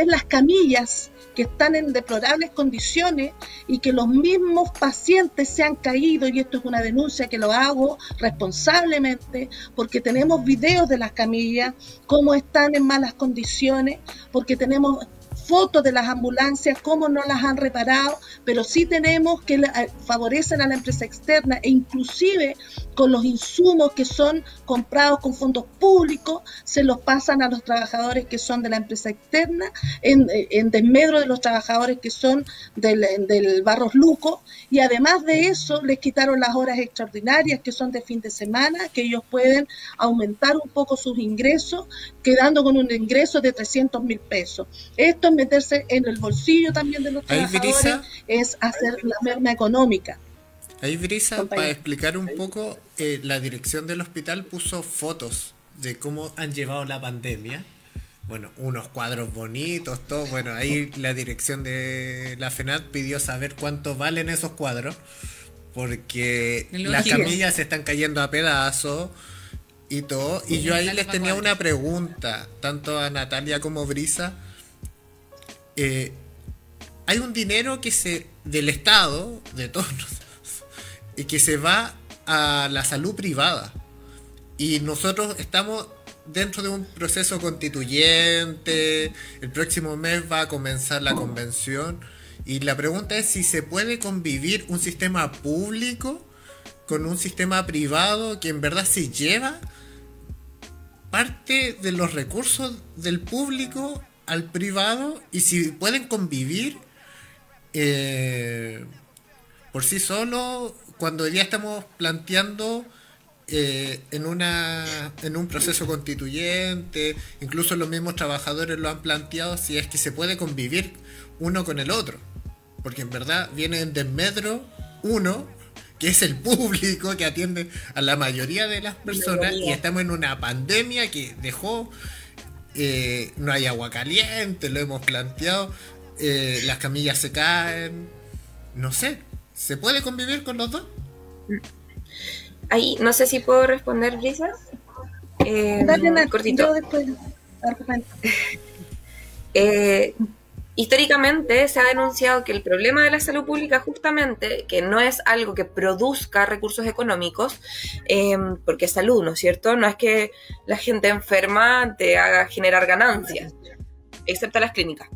las camillas que están en deplorables condiciones y que los mismos pacientes se han caído, y esto es una denuncia que lo hago responsablemente porque tenemos videos de las camillas, cómo están en malas condiciones, porque tenemos fotos de las ambulancias, cómo no las han reparado, pero sí tenemos que favorecen a la empresa externa e inclusive con los insumos que son comprados con fondos públicos, se los pasan a los trabajadores que son de la empresa externa, en desmedro de los trabajadores que son del Barros Luco, y además de eso les quitaron las horas extraordinarias que son de fin de semana, que ellos pueden aumentar un poco sus ingresos, quedando con un ingreso de 300.000 pesos. Esto es meterse en el bolsillo también de los trabajadores, es hacer la merma económica. Ahí, Brisa, para explicar un poco, la dirección del hospital puso fotos de cómo han llevado la pandemia. Bueno, unos cuadros bonitos, todo. Bueno, ahí la dirección de la FENAT pidió saber cuánto valen esos cuadros, porque las camillas se están cayendo a pedazos y todo. Y yo ahí les tenía una pregunta, tanto a Natalia como Brisa. Hay un dinero del Estado, de todos nosotros, y que se va a la salud privada. Y nosotros estamos dentro de un proceso constituyente, el próximo mes va a comenzar la convención, y la pregunta es si se puede convivir un sistema público con un sistema privado que en verdad se lleva parte de los recursos del público al privado, y si pueden convivir por sí solo, cuando hoy día estamos planteando en un proceso constituyente, incluso los mismos trabajadores lo han planteado, si es que se puede convivir uno con el otro, porque en verdad viene en desmedro uno, que es el público que atiende a la mayoría de las personas, y estamos en una pandemia que dejó, no hay agua caliente, lo hemos planteado, las camillas se caen, no sé, ¿se puede convivir con los dos? Ahí, no sé si puedo responder, Brisa. Cortito. Yo después argumento. Históricamente se ha denunciado que el problema de la salud pública justamente, que no es algo que produzca recursos económicos, porque es salud, ¿no es cierto? No es que la gente enferma te haga generar ganancias, excepto las clínicas.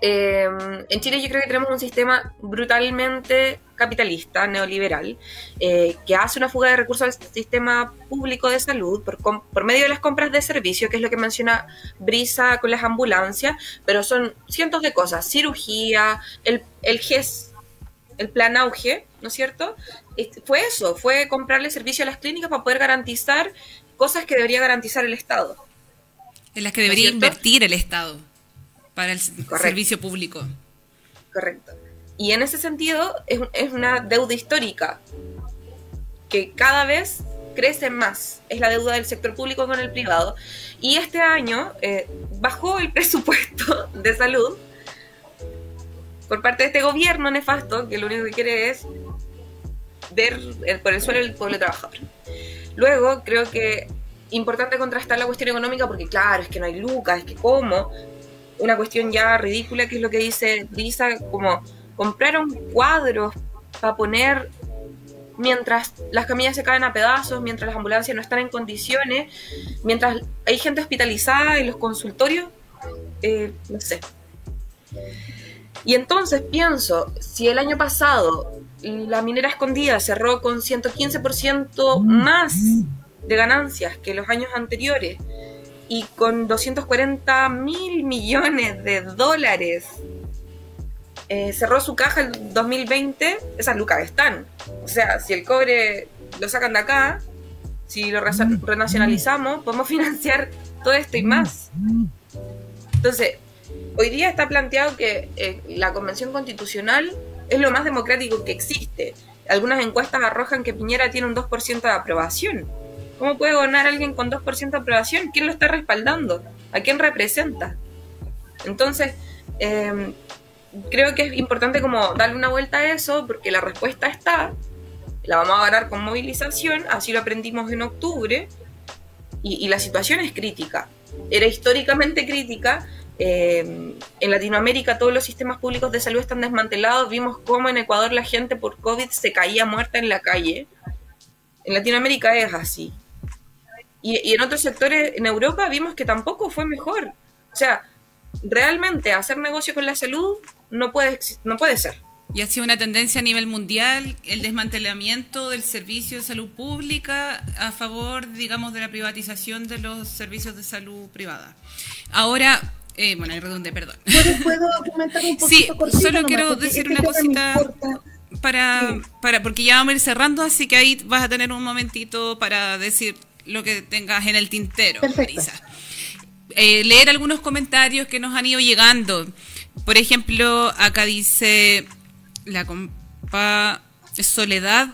En Chile yo creo que tenemos un sistema brutalmente capitalista, neoliberal, que hace una fuga de recursos al sistema público de salud por medio de las compras de servicio, que es lo que menciona Brisa con las ambulancias, pero son cientos de cosas, cirugía, el GES, el plan Auge, ¿no es cierto? Fue eso, fue comprarle servicio a las clínicas para poder garantizar cosas que debería garantizar el Estado. En las que debería invertir el Estado para el servicio público. Correcto. Y en ese sentido es una deuda histórica que cada vez crece más. Es la deuda del sector público con el privado. Y este año bajó el presupuesto de salud por parte de este gobierno nefasto, que lo único que quiere es ver por el suelo el pueblo trabajador. Luego creo que importante contrastar la cuestión económica, porque claro, es que no hay lucas, es que cómo, una cuestión ya ridícula, que es lo que dice Brisa, como compraron cuadros para poner mientras las camillas se caen a pedazos, mientras las ambulancias no están en condiciones, mientras hay gente hospitalizada en los consultorios, no sé. Y entonces pienso, si el año pasado la minera escondida cerró con 115% más de ganancias que los años anteriores, y con 240.000 millones de dólares cerró su caja el 2020, esas lucas están. O sea, si el cobre lo sacan de acá, si lo renacionalizamos, podemos financiar todo esto y más. Entonces, hoy día está planteado que la Convención Constitucional es lo más democrático que existe. Algunas encuestas arrojan que Piñera tiene un 2% de aprobación. ¿Cómo puede gobernar alguien con 2% de aprobación? ¿Quién lo está respaldando? ¿A quién representa? Entonces, creo que es importante como darle una vuelta a eso, porque la respuesta está, la vamos a ganar con movilización, así lo aprendimos en octubre, y la situación es crítica. Era históricamente crítica. En Latinoamérica todos los sistemas públicos de salud están desmantelados. Vimos cómo en Ecuador la gente por COVID se caía muerta en la calle. En Latinoamérica es así. Y en otros sectores en Europa vimos que tampoco fue mejor. O sea, realmente hacer negocio con la salud no puede ser. Y ha sido una tendencia a nivel mundial el desmantelamiento del servicio de salud pública a favor, digamos, de la privatización de los servicios de salud privada. Ahora, bueno, ahí redundé, perdón. ¿Puedo comentar un poquito? Sí, solo quiero decir una cosita porque ya vamos a ir cerrando, así que ahí vas a tener un momentito para decir lo que tengas en el tintero, Marisa. Leer algunos comentarios que nos han ido llegando. Por ejemplo, acá dice la compa Soledad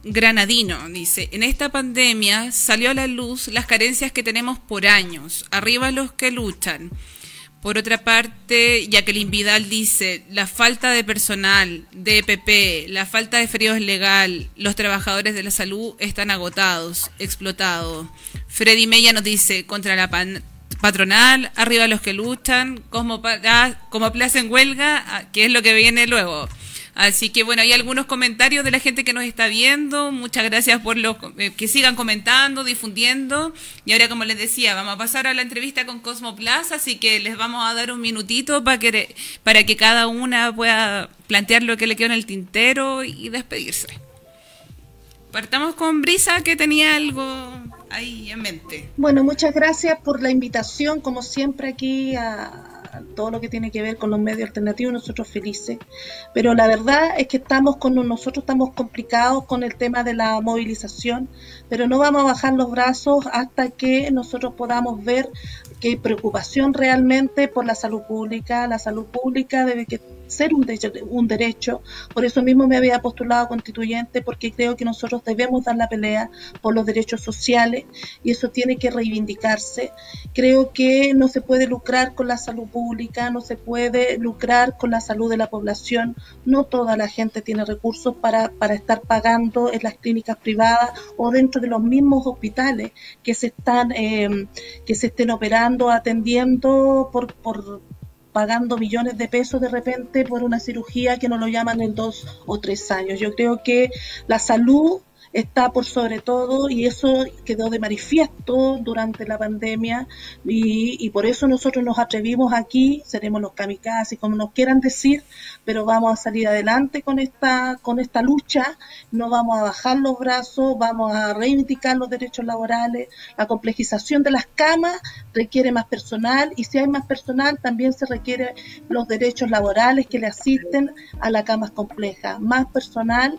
Granadino, dice: en esta pandemia salió a la luz las carencias que tenemos por años, arriba los que luchan. Por otra parte, Jacqueline Vidal dice: la falta de personal, de EPP, la falta de feriados legal, los trabajadores de la salud están agotados, explotados. Freddy Mella nos dice: contra la patronal, arriba los que luchan, como plaza en huelga, que es lo que viene luego. Así que bueno, hay algunos comentarios de la gente que nos está viendo. Muchas gracias por los que sigan comentando, difundiendo. Y ahora, como les decía, vamos a pasar a la entrevista con Cosmo Plaza, así que les vamos a dar un minutito para que cada una pueda plantear lo que le quedó en el tintero y despedirse. Partamos con Brisa, que tenía algo ahí en mente. Bueno, muchas gracias por la invitación, como siempre, aquí a todo lo que tiene que ver con los medios alternativos. Nosotros felices, pero la verdad es que nosotros estamos complicados con el tema de la movilización, pero no vamos a bajar los brazos hasta que nosotros podamos ver que hay preocupación realmente por la salud pública. La salud pública debe ser un derecho. Por eso mismo me había postulado constituyente, porque creo que nosotros debemos dar la pelea por los derechos sociales y eso tiene que reivindicarse. Creo que no se puede lucrar con la salud pública, no se puede lucrar con la salud de la población. No toda la gente tiene recursos para estar pagando en las clínicas privadas o dentro de los mismos hospitales que se estén operando, atendiendo por pagando millones de pesos de repente por una cirugía que no lo llaman en 2 o 3 años. Yo creo que la salud está por sobre todo, y eso quedó de manifiesto durante la pandemia, y por eso nosotros nos atrevimos aquí. Seremos los kamikazes, como nos quieran decir, pero vamos a salir adelante con esta lucha. No vamos a bajar los brazos, vamos a reivindicar los derechos laborales. La complejización de las camas requiere más personal, y si hay más personal también se requiere los derechos laborales que le asisten a las camas complejas. Más personal,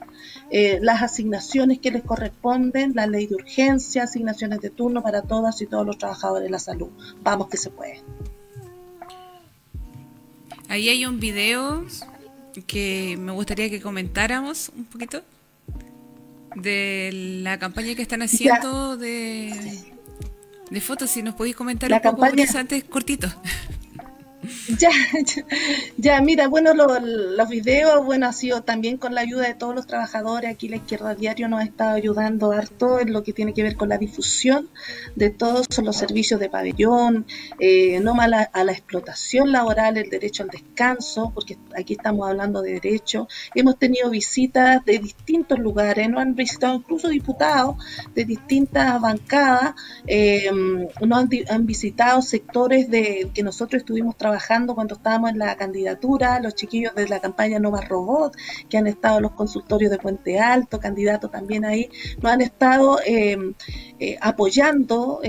las asignaciones que les corresponden, la ley de urgencia, asignaciones de turno para todas y todos los trabajadores de la salud. Vamos que se puede. Ahí hay un video que me gustaría que comentáramos un poquito de la campaña que están haciendo de fotos. Si nos podéis comentar un poco, antes, cortito. Ya, mira, bueno, los videos, bueno, ha sido también con la ayuda de todos los trabajadores. Aquí la Izquierda Diario nos ha estado ayudando harto en lo que tiene que ver con la difusión de todos los servicios de pabellón, no más a la explotación laboral, el derecho al descanso, porque aquí estamos hablando de derecho. Hemos tenido visitas de distintos lugares, nos han visitado incluso diputados de distintas bancadas, nos han visitado sectores que nosotros estuvimos trabajando cuando estábamos en la candidatura, los chiquillos de la campaña No Más Robot, que han estado en los consultorios de Puente Alto, candidatos también ahí, nos han estado apoyando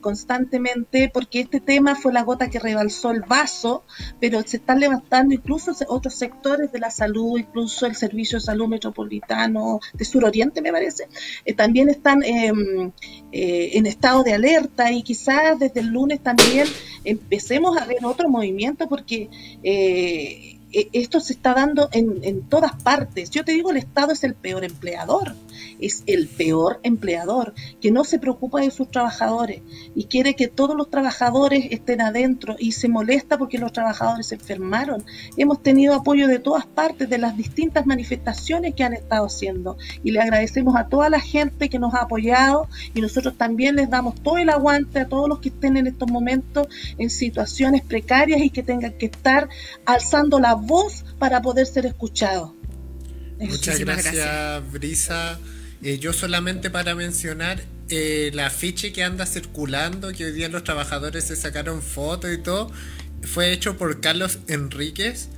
constantemente, porque este tema fue la gota que rebalsó el vaso, pero se están levantando incluso otros sectores de la salud, incluso el Servicio de Salud Metropolitano de Suroriente, me parece, también están en estado de alerta, y quizás desde el lunes también empecemos a ver otro movimiento, porque esto se está dando en todas partes. Yo te digo, el Estado es el peor empleador, que no se preocupa de sus trabajadores y quiere que todos los trabajadores estén adentro, y se molesta porque los trabajadores se enfermaron. Hemos tenido apoyo de todas partes, de las distintas manifestaciones que han estado haciendo, y le agradecemos a toda la gente que nos ha apoyado, y nosotros también les damos todo el aguante a todos los que estén en estos momentos en situaciones precarias y que tengan que estar alzando la voz para poder ser escuchados. Muchas gracias, Brisa. Yo solamente para mencionar el afiche que anda circulando, que hoy día los trabajadores se sacaron fotos y todo, fue hecho por Carlos Enríquez,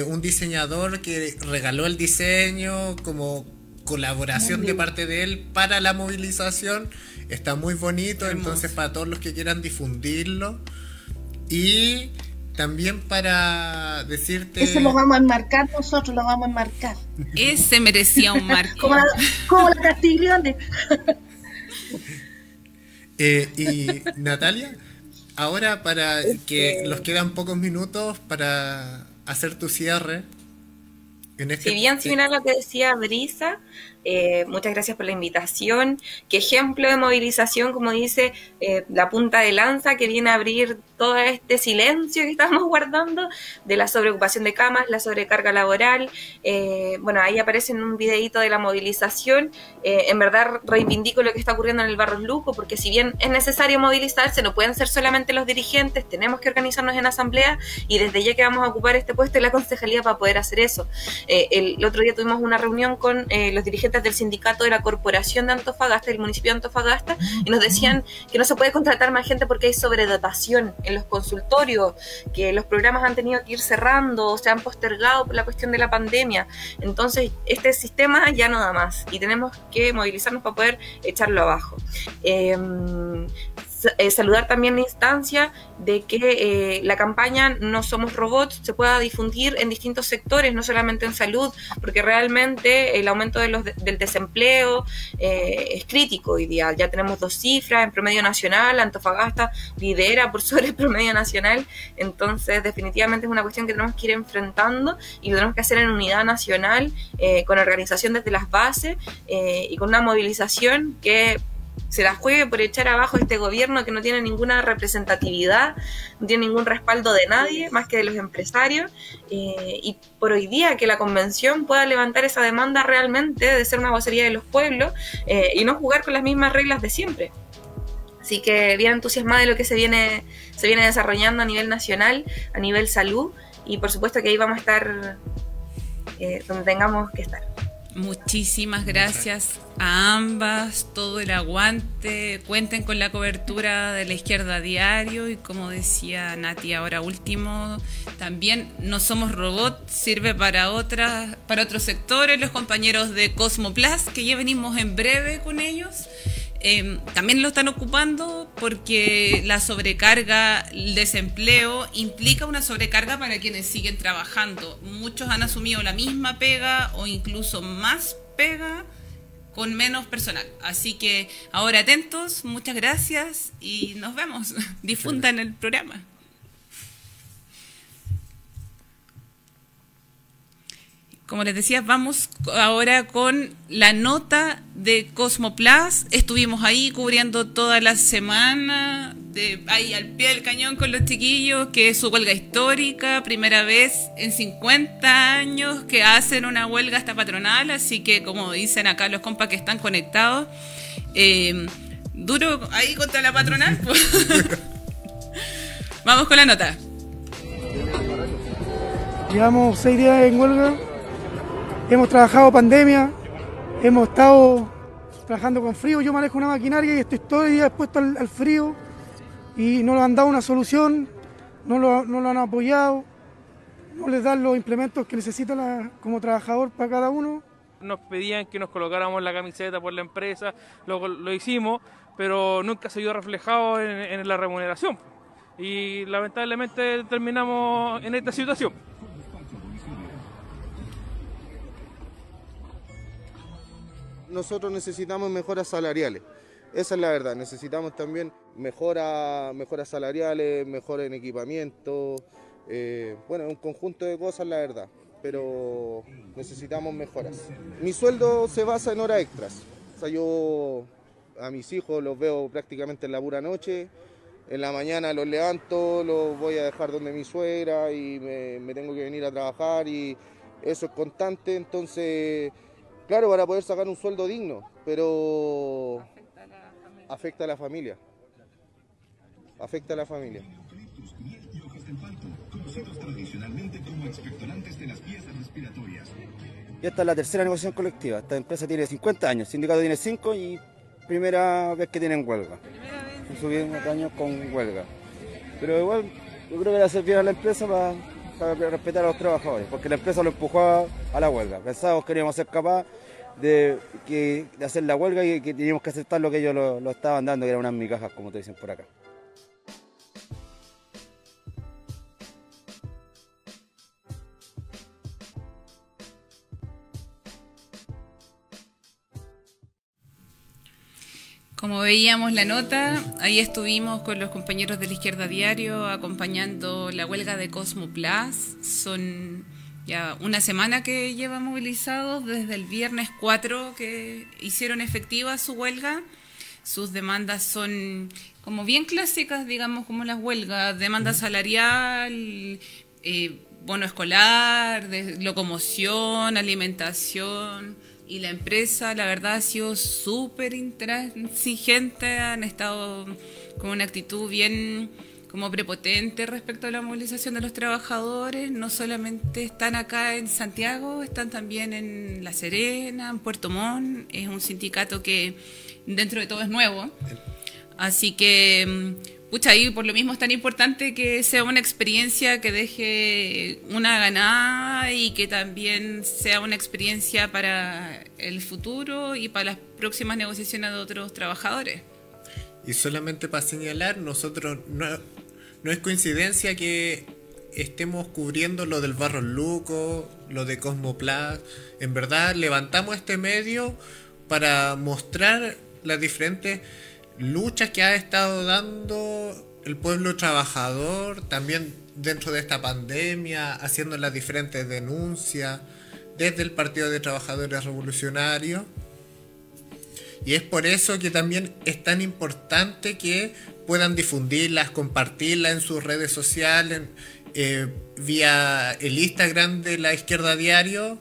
un diseñador que regaló el diseño como colaboración de parte de él para la movilización. Está muy bonito, entonces para todos los que quieran difundirlo. Y también para decirte... Ese lo vamos a enmarcar nosotros, lo vamos a enmarcar. Ese merecía un marco. como la Castiglione. Y Natalia, ahora para que nos quedan pocos minutos para hacer tu cierre. Si bien similar a lo que decía Brisa, muchas gracias por la invitación. Qué ejemplo de movilización, como dice, la punta de lanza que viene a abrir todo este silencio que estamos guardando de la sobreocupación de camas, la sobrecarga laboral. Bueno, ahí aparece en un videíto de la movilización. En verdad reivindico lo que está ocurriendo en el Barros Luco, porque si bien es necesario movilizarse, no pueden ser solamente los dirigentes, tenemos que organizarnos en asamblea, y desde ya que vamos a ocupar este puesto en la concejalía para poder hacer eso. El otro día tuvimos una reunión con los dirigentes del sindicato de la Corporación de Antofagasta, del municipio de Antofagasta, y nos decían que no se puede contratar más gente porque hay sobredotación en los consultorios, que los programas han tenido que ir cerrando o se han postergado por la cuestión de la pandemia. Entonces este sistema ya no da más y tenemos que movilizarnos para poder echarlo abajo. Saludar también la instancia de que la campaña No Somos Robots se pueda difundir en distintos sectores, no solamente en salud, porque realmente el aumento del desempleo es crítico hoy día. Ya tenemos 2 cifras en promedio nacional, Antofagasta lidera por sobre el promedio nacional, entonces definitivamente es una cuestión que tenemos que ir enfrentando y lo tenemos que hacer en unidad nacional, con organización desde las bases y con una movilización que se la juegue por echar abajo este gobierno que no tiene ninguna representatividad, no tiene ningún respaldo de nadie más que de los empresarios, y por hoy día que la convención pueda levantar esa demanda realmente de ser una vocería de los pueblos y no jugar con las mismas reglas de siempre. Así que bien entusiasmada de lo que se viene desarrollando a nivel nacional, a nivel salud, y por supuesto que ahí vamos a estar donde tengamos que estar. Muchísimas gracias a ambas, todo el aguante, cuenten con la cobertura de la Izquierda Diario, y como decía Nati ahora último, también No Somos Robots sirve para otros sectores, los compañeros de Cosmoplas, que ya venimos en breve con ellos. También lo están ocupando porque la sobrecarga, el desempleo implica una sobrecarga para quienes siguen trabajando. Muchos han asumido la misma pega o incluso más pega con menos personal. Así que ahora atentos, muchas gracias y nos vemos. Difundan el programa. Como les decía, vamos ahora con la nota de Cosmoplas. Estuvimos ahí cubriendo toda la semana, ahí al pie del cañón con los chiquillos, que es su huelga histórica, primera vez en 50 años que hacen una huelga hasta patronal, así que como dicen acá los compas que están conectados, duro ahí contra la patronal. Vamos con la nota. Llevamos 6 días en huelga. Hemos trabajado pandemia, hemos estado trabajando con frío. Yo manejo una maquinaria y estoy todo el día expuesto al frío y no nos han dado una solución, no lo han apoyado, no les dan los implementos que necesita como trabajador para cada uno. Nos pedían que nos colocáramos la camiseta por la empresa, lo hicimos, pero nunca se vio reflejado en la remuneración. Y lamentablemente terminamos en esta situación. Nosotros necesitamos mejoras salariales, esa es la verdad, necesitamos también mejoras salariales, mejoras en equipamiento, bueno, un conjunto de cosas la verdad, pero necesitamos mejoras. Mi sueldo se basa en horas extras, o sea, yo a mis hijos los veo prácticamente en la pura noche, en la mañana los levanto, los voy a dejar donde mi suegra y me tengo que venir a trabajar y eso es constante, entonces... Claro, para poder sacar un sueldo digno, pero afecta a la familia. Afecta a la familia. Y esta es la tercera negociación colectiva. Esta empresa tiene 50 años, el sindicato tiene 5 y primera vez que tienen huelga. Han subido unos años con huelga. Pero igual Yo creo que le hace bien a la empresa para respetar a los trabajadores, porque la empresa lo empujó a la huelga. Pensábamos que íbamos a ser capaces de hacer la huelga y que teníamos que aceptar lo que ellos lo estaban dando, que eran unas migajas, como te dicen por acá. Como veíamos la nota, ahí estuvimos con los compañeros de la Izquierda Diario acompañando la huelga de Cosmoplas. Son ya una semana que llevan movilizados, desde el viernes 4 que hicieron efectiva su huelga. Sus demandas son como bien clásicas, digamos, como las huelgas: demanda salarial, bono escolar, de locomoción, alimentación. Y la empresa, la verdad, ha sido súper intransigente, han estado con una actitud bien como prepotente respecto a la movilización de los trabajadores. No solamente están acá en Santiago, están también en La Serena, en Puerto Montt. Es un sindicato que dentro de todo es nuevo. Así que, pucha, ahí por lo mismo es tan importante que sea una experiencia que deje una ganada y que también sea una experiencia para el futuro y para las próximas negociaciones de otros trabajadores. Y solamente para señalar, nosotros no es coincidencia que estemos cubriendo lo del Barros Luco, lo de Cosmoplas. En verdad levantamos este medio para mostrar las diferentes luchas que ha estado dando el pueblo trabajador, también dentro de esta pandemia, haciendo las diferentes denuncias desde el Partido de Trabajadores Revolucionarios. Y es por eso que también es tan importante que puedan difundirlas, compartirlas en sus redes sociales, vía el Instagram de la Izquierda Diario,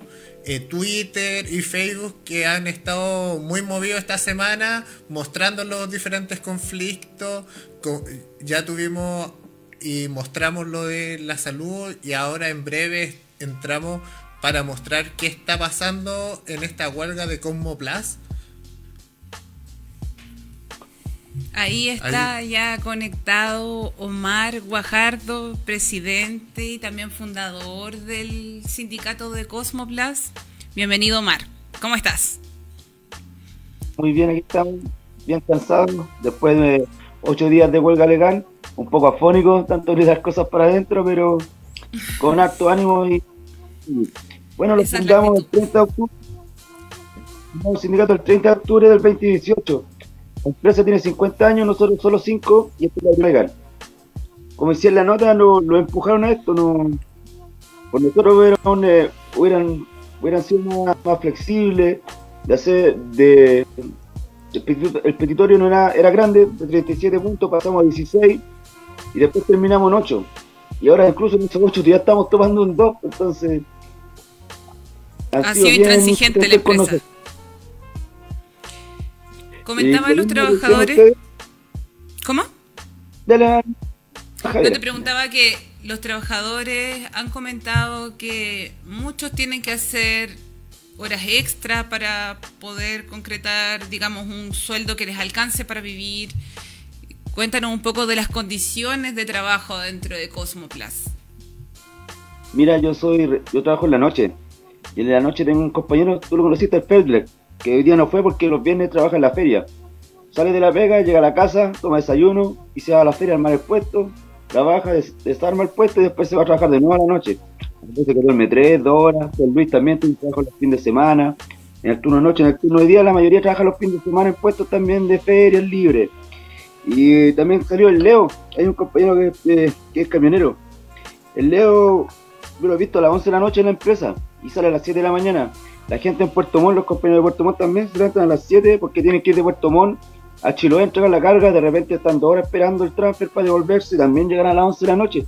Twitter y Facebook, que han estado muy movidos esta semana mostrando los diferentes conflictos. Ya tuvimos y mostramos lo de la salud, y ahora en breve entramos para mostrar qué está pasando en esta huelga de Cosmoplas. Ahí está ya conectado Omar Guajardo, presidente y también fundador del sindicato de Cosmoplas. Bienvenido, Omar. ¿Cómo estás? Muy bien, aquí estamos, bien cansados, después de 8 días de huelga legal, un poco afónico, tanto gritar cosas para adentro, pero con harto ánimo y bueno, lo fundamos el 30 de octubre, el sindicato el 30 de octubre del 2018. La empresa tiene 50 años, nosotros solo 5, y esto es legal. Como decía en la nota, lo empujaron a esto, por nosotros hubieran sido más flexibles, el petitorio no era grande, de 37 puntos pasamos a 16, y después terminamos en 8. Y ahora incluso en esos 8 ya estamos tomando un 2, entonces... Ha sido intransigente la empresa. Comentaba a los trabajadores. ¿Cómo? No, te preguntaba que los trabajadores han comentado que muchos tienen que hacer horas extra para poder concretar, digamos, un sueldo que les alcance para vivir. Cuéntanos un poco de las condiciones de trabajo dentro de Cosmoplas. Mira, yo trabajo en la noche, y en la noche tengo un compañero, tú lo conociste, el Feldler, que hoy día no fue porque los viernes trabaja en la feria. Sale de la pega, llega a la casa, toma desayuno y se va a la feria a armar el puesto, trabaja, desarma el puesto y después se va a trabajar de nuevo a la noche. Entonces que duerme 3, 2 horas. El Luis también tiene trabajo los fines de semana, en el turno de noche, en el turno de día la mayoría trabaja los fines de semana en puestos también de ferias libres. Y también salió el Leo, hay un compañero que es camionero. El Leo, yo lo he visto a las 11 de la noche en la empresa y sale a las 7 de la mañana. La gente en Puerto Montt, los compañeros de Puerto Montt también se levantan a las 7 porque tienen que ir de Puerto Montt a Chiloé, entregar la carga, de repente están 2 horas esperando el transfer para devolverse y también llegan a las 11 de la noche.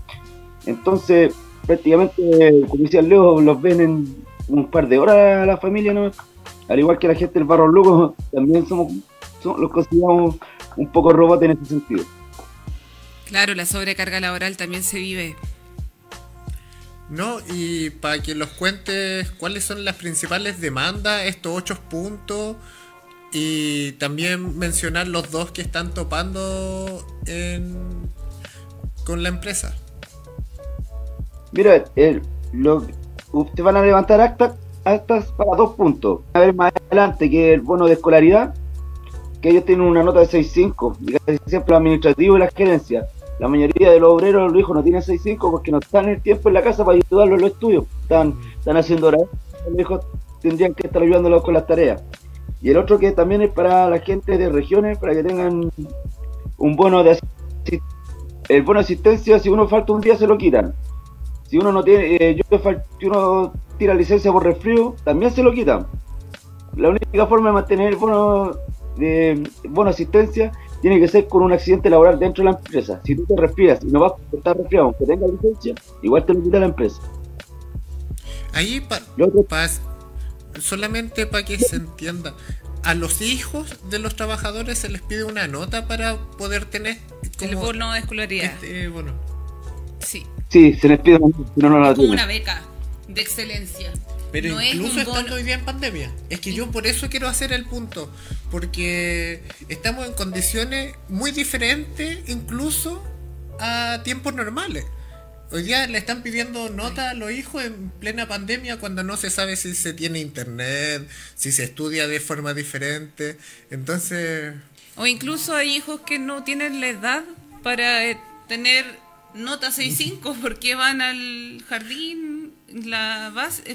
Entonces, prácticamente, como decía el Leo, los ven en un par de horas a la familia, ¿no? Al igual que la gente del Barros Luco, también los consideramos un poco robots en ese sentido. Claro, la sobrecarga laboral también se vive. No, y para que los cuentes cuáles son las principales demandas, estos 8 puntos, y también mencionar los 2 que están topando con la empresa. Mira, te van a levantar actas para 2 puntos. A ver más adelante que el bono de escolaridad, que ellos tienen una nota de 6.5, y casi siempre los administrativos y la gerencia. La mayoría de los obreros, los hijos no tienen 6.5 porque no están el tiempo en la casa para ayudarlos en los estudios. Están haciendo horas. Los hijos tendrían que estar ayudándolos con las tareas. Y el otro que también es para la gente de regiones, para que tengan un bono de asistencia. El bono de asistencia, si uno falta un día se lo quitan. Si uno no tiene, si uno tira licencia por resfrío, también se lo quitan. La única forma de mantener el bono de asistencia tiene que ser con un accidente laboral dentro de la empresa. Si tú te resfrías y no vas a estar resfriado aunque tengas licencia, igual te lo quita la empresa. Ahí solamente para que se entienda, a los hijos de los trabajadores se les pide una nota para poder tener el bono de escolaridad. Bono. Sí, se les pide una nota, si no, no la como tienen. una beca de excelencia. Pero no incluso es estando hoy día en pandemia. Es que yo por eso quiero hacer el punto. Porque estamos en condiciones muy diferentes incluso a tiempos normales. Hoy día le están pidiendo nota a los hijos en plena pandemia cuando no se sabe si se tiene internet, si se estudia de forma diferente. Entonces... O incluso hay hijos que no tienen la edad para tener nota 6.5 porque van al jardín, la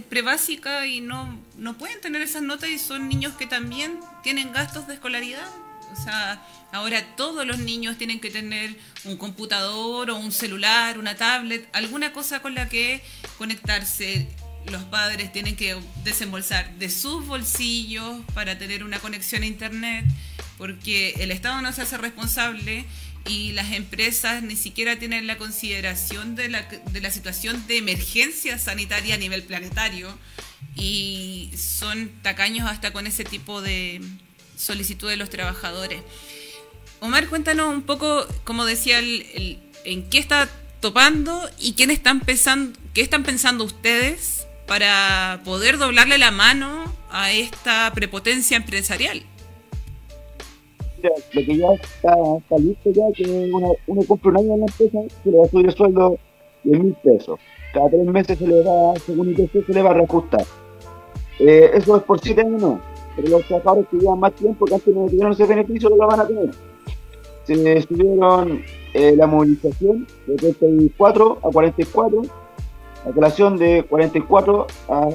prebásica, y no pueden tener esas notas, y son niños que también tienen gastos de escolaridad. O sea, ahora todos los niños tienen que tener un computador o un celular, una tablet, alguna cosa con la que conectarse. Los padres tienen que desembolsar de sus bolsillos para tener una conexión a internet, porque el Estado no se hace responsable y las empresas ni siquiera tienen la consideración de la situación de emergencia sanitaria a nivel planetario, y son tacaños hasta con ese tipo de solicitud de los trabajadores. Omar, cuéntanos un poco, como decía, en qué está topando y qué están pensando ustedes para poder doblarle la mano a esta prepotencia empresarial. Mira, lo que ya está listo ya, que uno compra un año en la empresa, se le va a subir el sueldo 10.000 pesos. Cada 3 meses se le va, según IPC, se le va a reajustar. Eso es por 7 años, no. Pero los trabajadores que llevan más tiempo, que antes no tuvieron ese beneficio, lo van a tener. Se subieron la movilización de 34 a 44, la colación de 44 de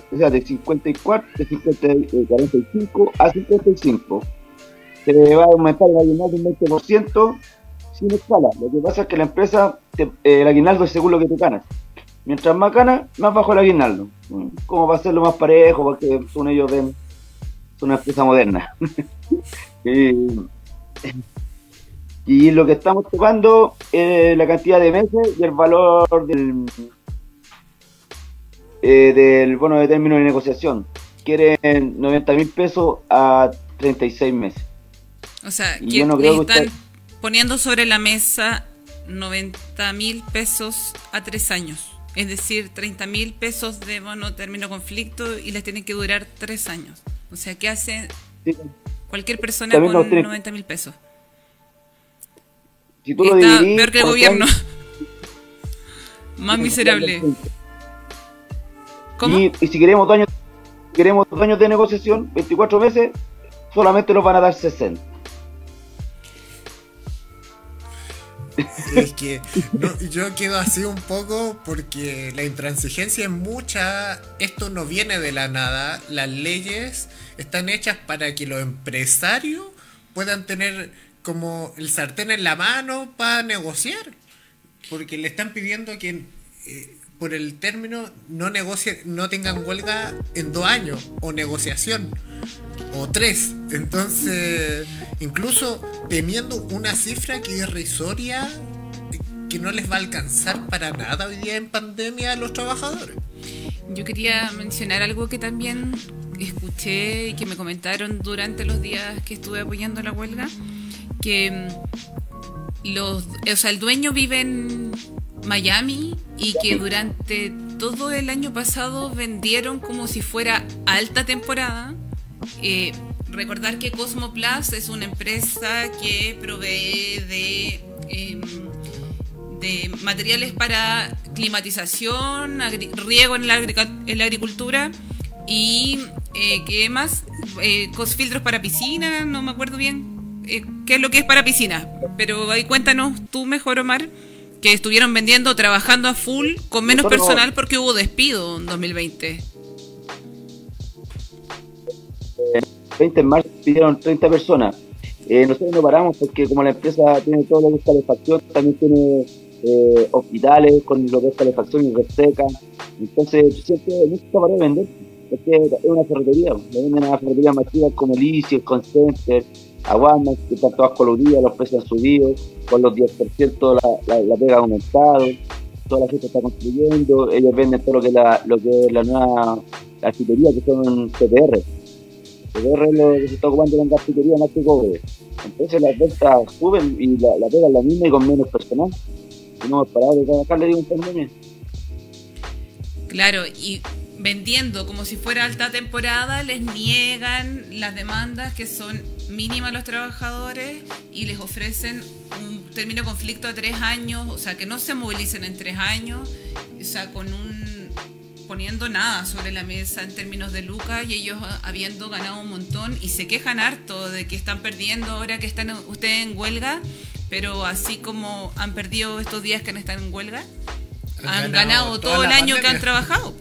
45 a 55. Se va a aumentar el aguinaldo un 20% sin escala. Lo que pasa es que la empresa, el aguinaldo es según lo que tú ganas. Mientras más ganas, más bajo el aguinaldo. ¿Cómo va a ser lo más parejo? Porque son ellos ven, son una empresa moderna. Y lo que estamos tocando es la cantidad de meses y el valor del bono de término de negociación. Quieren 90.000 pesos a 36 meses. O sea, que no creo están poniendo sobre la mesa 90.000 pesos a 3 años. Es decir, 30.000 pesos de bono término conflicto, y les tienen que durar 3 años. O sea, ¿qué hace cualquier persona también con 90.000 pesos? Si tú está peor que el gobierno. Más miserable. ¿Cómo? Y si queremos 2 años de negociación, 24 meses, solamente nos van a dar 60. Es que yo quedo así un poco porque la intransigencia es mucha. Esto no viene de la nada. Las leyes están hechas para que los empresarios puedan tener como el sartén en la mano para negociar, porque le están pidiendo que por el término no negocien, no tengan huelga en 2 años, o negociación, o 3. Entonces, incluso teniendo una cifra que es irrisoria, que no les va a alcanzar para nada hoy día en pandemia a los trabajadores. Yo quería mencionar algo que también escuché y que me comentaron durante los días que estuve apoyando la huelga, que el dueño vive en Miami y que durante todo el año pasado vendieron como si fuera alta temporada. Recordar que Cosmoplast es una empresa que provee de materiales para climatización, riego en la agricultura y ¿qué más? Filtros para piscina, no me acuerdo bien qué es lo que es para piscina, pero ahí cuéntanos tú mejor, Omar, que estuvieron vendiendo, trabajando a full con menos personal porque hubo despido en 2020. 20 en marzo pidieron 30 personas. Nosotros no paramos porque como la empresa tiene todo lo que es calefacción, también tiene hospitales con lo que es calefacción y reseca, entonces siempre nunca paré de vender, porque es una ferretería, le venden a ferreterías masivas como Licio, Concenter, a Walmart, que están todas coloridas, los precios han subido, con los 10% la pega ha aumentado, toda la gente está construyendo, ellos venden todo lo que es la nueva arquitectura, que son CPR. CPR es lo que se está ocupando en la arquitectura más que cobre. Entonces las ventas suben y la pega es la misma y con menos personal. Y no hemos parado de trabajar, le digo, en pandemia. Claro, y vendiendo como si fuera alta temporada, les niegan las demandas que son mínimas a los trabajadores y les ofrecen un término de conflicto a 3 años, o sea, que no se movilicen en 3 años, o sea, poniendo nada sobre la mesa en términos de lucas, y ellos habiendo ganado un montón y se quejan harto de que están perdiendo ahora que están ustedes en huelga, pero así como han perdido estos días que no están en huelga, han ganado todo el año que han trabajado.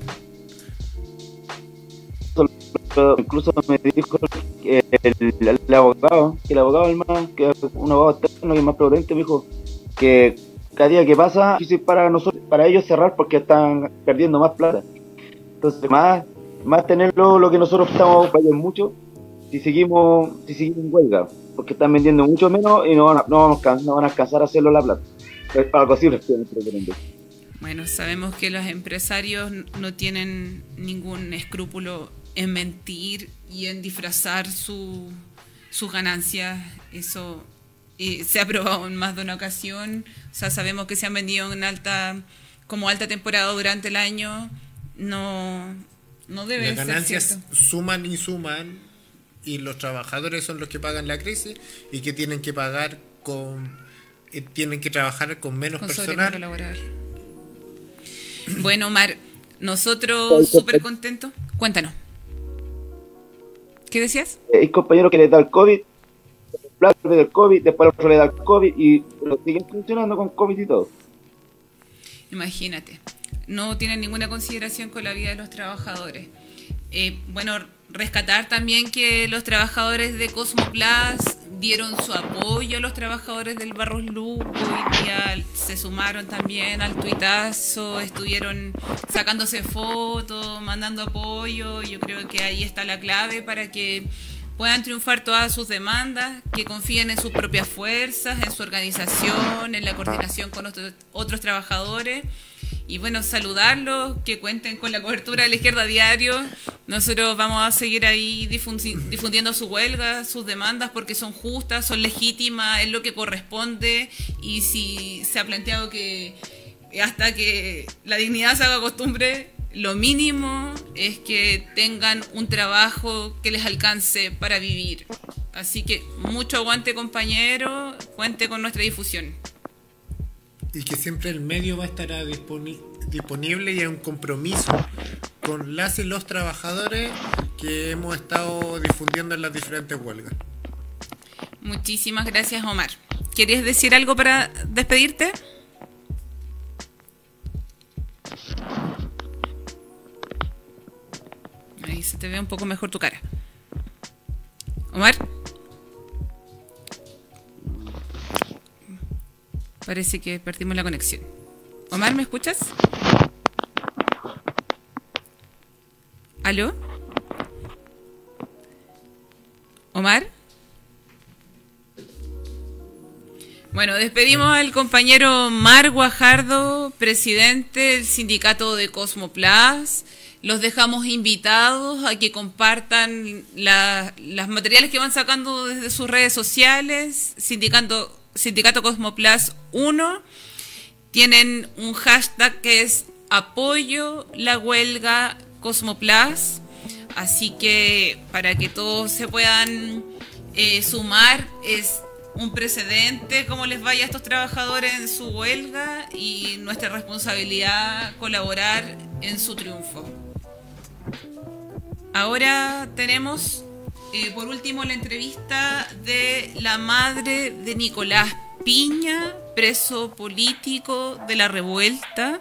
Incluso me dijo que el abogado, que es un abogado externo y más prudente, me dijo que cada día que pasa es difícil para nosotros, para ellos cerrar porque están perdiendo más plata. Entonces más tenerlo lo que nosotros estamos fallando mucho si seguimos en huelga, porque están vendiendo mucho menos y no van a alcanzar a hacerlo la plata. Es para algo así lo estoy entendiendo. Bueno, sabemos que los empresarios no tienen ningún escrúpulo en mentir y en disfrazar sus ganancias. Eso se ha probado en más de una ocasión. O sea, sabemos que se han vendido como alta temporada durante el año. No deben ser. Las ganancias cierto. suman y los trabajadores son los que pagan la crisis y que tienen que pagar tienen que trabajar con menos personal. Laboral. Bueno, Omar, nosotros súper contentos. Cuéntanos. ¿Qué decías? Hay compañeros que les da el COVID, del COVID, después otro le da el COVID y lo siguen funcionando con COVID y todo. Imagínate, no tienen ninguna consideración con la vida de los trabajadores. Bueno, rescatar también que los trabajadores de Cosmoplas dieron su apoyo a los trabajadores del Barros Luco, hoy día se sumaron también al tuitazo, estuvieron sacándose fotos, mandando apoyo. Yo creo que ahí está la clave para que puedan triunfar todas sus demandas, que confíen en sus propias fuerzas, en su organización, en la coordinación con otros trabajadores. Y bueno, saludarlos, que cuenten con la cobertura de la Izquierda Diario. Nosotros vamos a seguir ahí difundiendo su huelga, sus demandas, porque son justas, son legítimas, es lo que corresponde. Y si se ha planteado que hasta que la dignidad se haga costumbre, lo mínimo es que tengan un trabajo que les alcance para vivir. Así que mucho aguante, compañero, cuente con nuestra difusión. Y que siempre el medio va a estar disponible y hay un compromiso con las y los trabajadores que hemos estado difundiendo en las diferentes huelgas. Muchísimas gracias, Omar. ¿Quieres decir algo para despedirte? Ahí se te ve un poco mejor tu cara. Omar. Parece que perdimos la conexión. Omar, ¿me escuchas? ¿Aló? ¿Omar? Bueno, despedimos al compañero Omar Guajardo, presidente del sindicato de Cosmoplas. Los dejamos invitados a que compartan las materiales que van sacando desde sus redes sociales. Sindicato Cosmoplas 1, tienen un hashtag que es apoyo la huelga Cosmoplas, así que para que todos se puedan sumar es un precedente cómo les vaya a estos trabajadores en su huelga y nuestra responsabilidad colaborar en su triunfo. Ahora tenemos por último la entrevista de la madre de Nicolás Piña, preso político de la revuelta,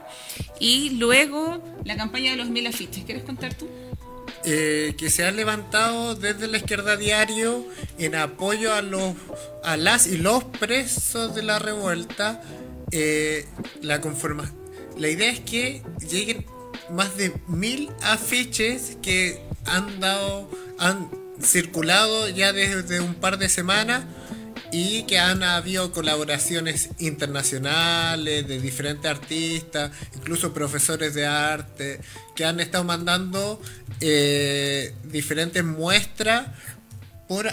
y luego la campaña de los 1000 afiches. ¿Quieres contar tú? Que se ha levantado desde la Izquierda Diario en apoyo a las y los presos de la revuelta. La idea es que lleguen más de 1000 afiches que han circulado ya desde un par de semanas y que han habido colaboraciones internacionales de diferentes artistas, incluso profesores de arte, que han estado mandando diferentes muestras por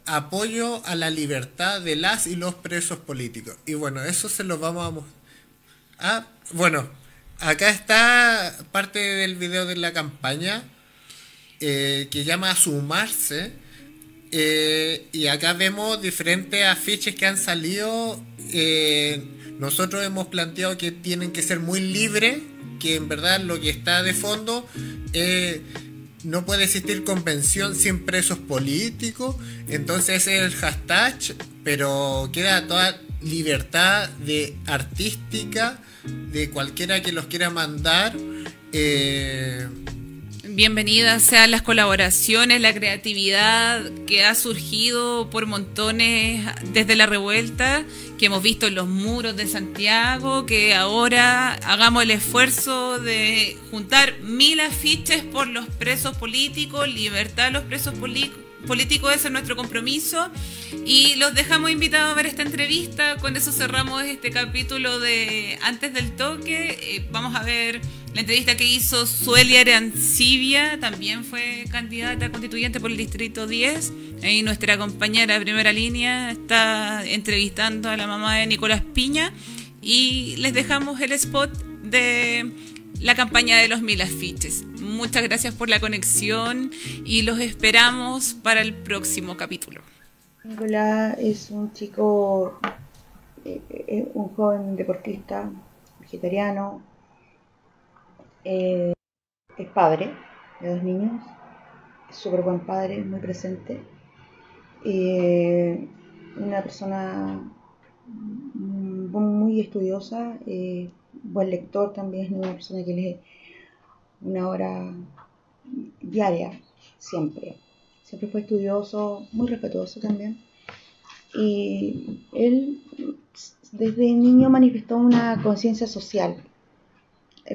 apoyo a la libertad de las y los presos políticos. Y bueno, eso se lo vamos a mostrar. Bueno, acá está parte del video de la campaña que llama Sumarse. Y acá vemos diferentes afiches que han salido. Nosotros hemos planteado que tienen que ser muy libres, que en verdad lo que está de fondo no puede existir convención sin presos políticos. Entonces ese es el hashtag, pero queda toda libertad de artística de cualquiera que los quiera mandar. Bienvenidas sean las colaboraciones, la creatividad que ha surgido por montones desde la revuelta, que hemos visto en los muros de Santiago, que ahora hagamos el esfuerzo de juntar 1000 afiches por los presos políticos, libertad a los presos políticos, ese es nuestro compromiso, y los dejamos invitados a ver esta entrevista. Con eso cerramos este capítulo de Antes del Toque. Vamos a ver la entrevista que hizo Suelia Arancibia, también fue candidata constituyente por el Distrito 10. Ahí nuestra compañera de Primera Línea está entrevistando a la mamá de Nicolás Piña, y les dejamos el spot de la campaña de los 1000 afiches. Muchas gracias por la conexión y los esperamos para el próximo capítulo. Nicolás es un chico, un joven deportista, vegetariano, es padre de 2 niños, es súper buen padre, muy presente, una persona muy estudiosa, buen lector también, es una persona que lee 1 hora diaria, siempre fue estudioso, muy respetuoso también, y él desde niño manifestó una conciencia social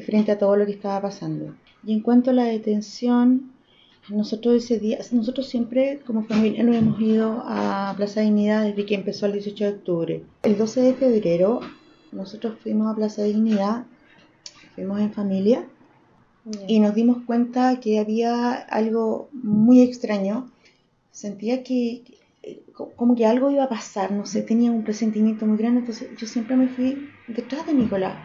frente a todo lo que estaba pasando. Y en cuanto a la detención, nosotros siempre como familia nos hemos ido a Plaza Dignidad desde que empezó el 18 de octubre. El 12 de febrero nosotros fuimos a Plaza Dignidad, fuimos en familia, y nos dimos cuenta que había algo muy extraño. Sentía que como que algo iba a pasar, no sé, tenía un presentimiento muy grande. Entonces yo siempre me fui detrás de Nicolás.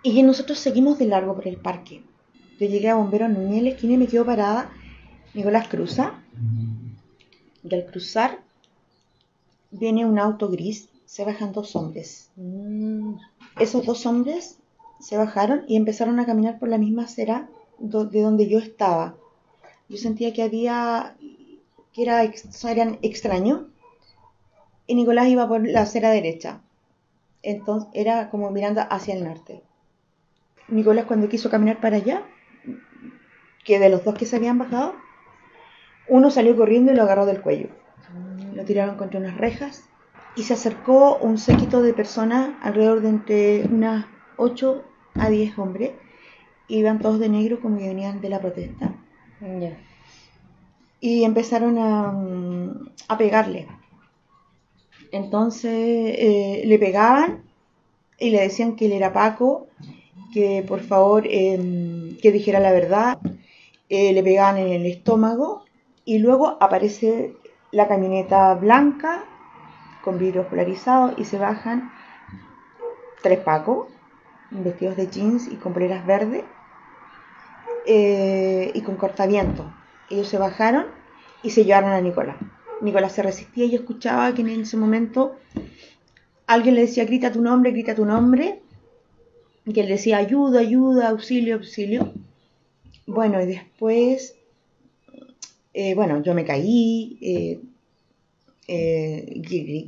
Y nosotros seguimos de largo por el parque. Yo llegué a Bombero Núñez en la esquina y me quedo parada. Nicolás cruza, y al cruzar viene un auto gris, se bajan 2 hombres. Esos 2 hombres se bajaron y empezaron a caminar por la misma acera de donde yo estaba. Yo sentía que eran extraños, y Nicolás iba por la acera derecha, entonces era como mirando hacia el norte. Nicolás, cuando quiso caminar para allá, que de los 2 que se habían bajado, uno salió corriendo y lo agarró del cuello, lo tiraron contra unas rejas, y se acercó un séquito de personas, alrededor de entre unas 8 a 10 hombres, iban todos de negro como que venían de la protesta. Y empezaron a pegarle. Entonces le pegaban y le decían que él era Paco, que por favor que dijera la verdad. Le pegaban en el estómago, y luego aparece la camioneta blanca con vidrios polarizados y se bajan 3 Pacos vestidos de jeans y con poleras verdes y con cortavientos. Ellos se bajaron y se llevaron a Nicolás. Nicolás se resistía y yo escuchaba que en ese momento alguien le decía grita tu nombre, y que él decía ayuda, ayuda, auxilio, auxilio. Bueno, y después, yo me caí,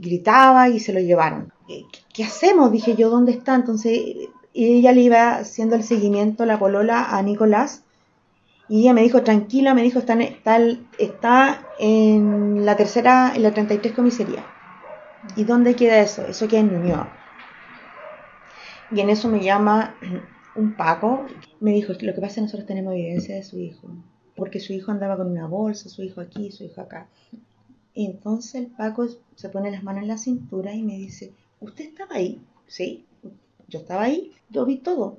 gritaba y se lo llevaron. ¿Qué hacemos? Dije yo, ¿dónde está? Entonces ella le iba haciendo el seguimiento, la polola, a Nicolás, y ella me dijo, tranquila, me dijo, está en la 33 comisaría. ¿Y dónde queda eso? Eso queda en Ñuñoa. Y en eso me llama un Paco, me dijo, lo que pasa es que nosotros tenemos evidencia de su hijo, porque su hijo andaba con una bolsa, su hijo aquí, su hijo acá. Y entonces el Paco se pone las manos en la cintura y me dice, ¿usted estaba ahí? Sí, yo estaba ahí, yo vi todo.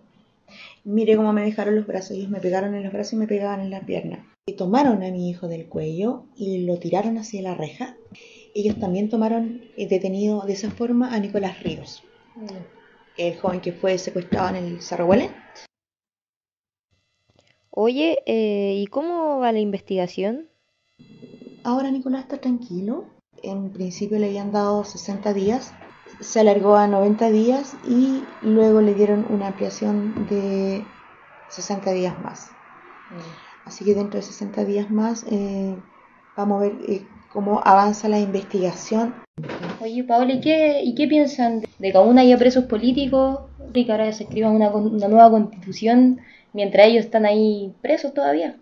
Mire cómo me dejaron los brazos, ellos me pegaron en los brazos y me pegaban en las piernas. Y tomaron a mi hijo del cuello y lo tiraron hacia la reja. Ellos también tomaron detenido de esa forma a Nicolás Ríos, el joven que fue secuestrado en el Cerro Huelén. Oye, ¿y cómo va la investigación? Ahora Nicolás está tranquilo. En principio le habían dado 60 días, se alargó a 90 días y luego le dieron una ampliación de 60 días más. Así que dentro de 60 días más vamos a ver cómo avanza la investigación. Oye, Paola, ¿y qué piensan de que aún haya presos políticos y que ahora se escriba una nueva constitución mientras ellos están ahí presos todavía?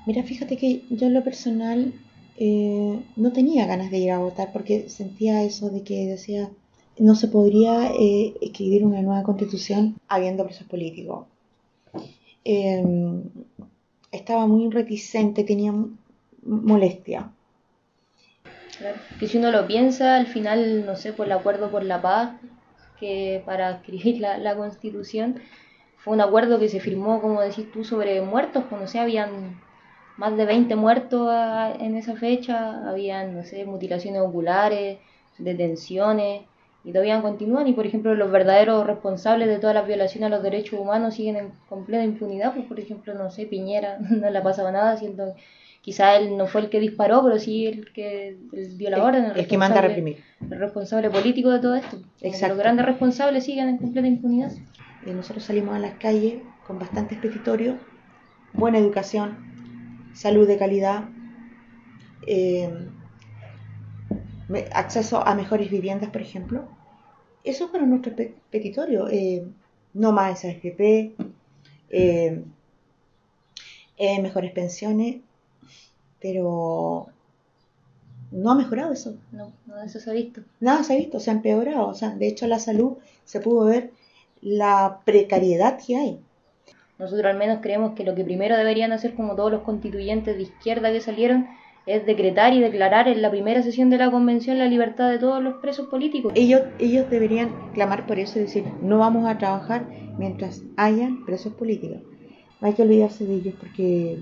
Mira, fíjate que yo en lo personal no tenía ganas de ir a votar porque sentía eso de que decía no se podría escribir una nueva constitución habiendo presos políticos. Estaba muy reticente, tenía molestia. Claro, que si uno lo piensa, al final, no sé, por el acuerdo por la paz, que para escribir la constitución, fue un acuerdo que se firmó, como decís tú, sobre muertos, pues no sé, habían más de 20 muertos en esa fecha, habían, no sé, mutilaciones oculares, detenciones, y todavía continúan, y por ejemplo los verdaderos responsables de todas las violaciones a los derechos humanos siguen en completa impunidad, pues por ejemplo, no sé, Piñera, no le ha pasado nada, siendo quizá él no fue el que disparó, pero sí el que dio la orden, el que manda a reprimir. El responsable político de todo esto. Exacto. Los grandes responsables siguen en completa impunidad. Nosotros salimos a las calles con bastantes petitorios, buena educación, salud de calidad, acceso a mejores viviendas, por ejemplo. Eso fueron nuestros petitorios. No más SAFP, mejores pensiones, pero no ha mejorado eso. No, eso se ha visto. Nada se ha visto, se ha empeorado. O sea, de hecho, la salud se pudo ver la precariedad que hay. Nosotros al menos creemos que lo que primero deberían hacer, como todos los constituyentes de izquierda que salieron, es decretar y declarar en la primera sesión de la convención la libertad de todos los presos políticos. Ellos deberían clamar por eso y decir, no vamos a trabajar mientras hayan presos políticos. No hay que olvidarse de ellos porque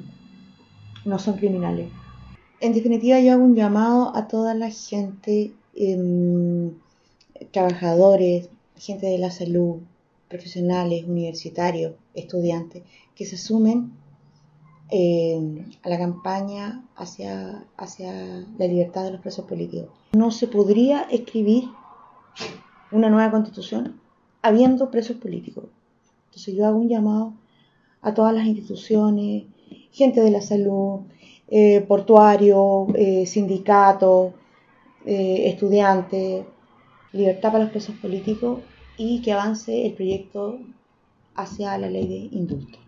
no son criminales. En definitiva, yo hago un llamado a toda la gente, trabajadores, gente de la salud, profesionales, universitarios, estudiantes, que se sumen a la campaña hacia la libertad de los presos políticos. No se podría escribir una nueva constitución habiendo presos políticos. Entonces yo hago un llamado a todas las instituciones, gente de la salud, portuarios, sindicatos, estudiantes, libertad para los presos políticos y que avance el proyecto hacia la ley de indulto.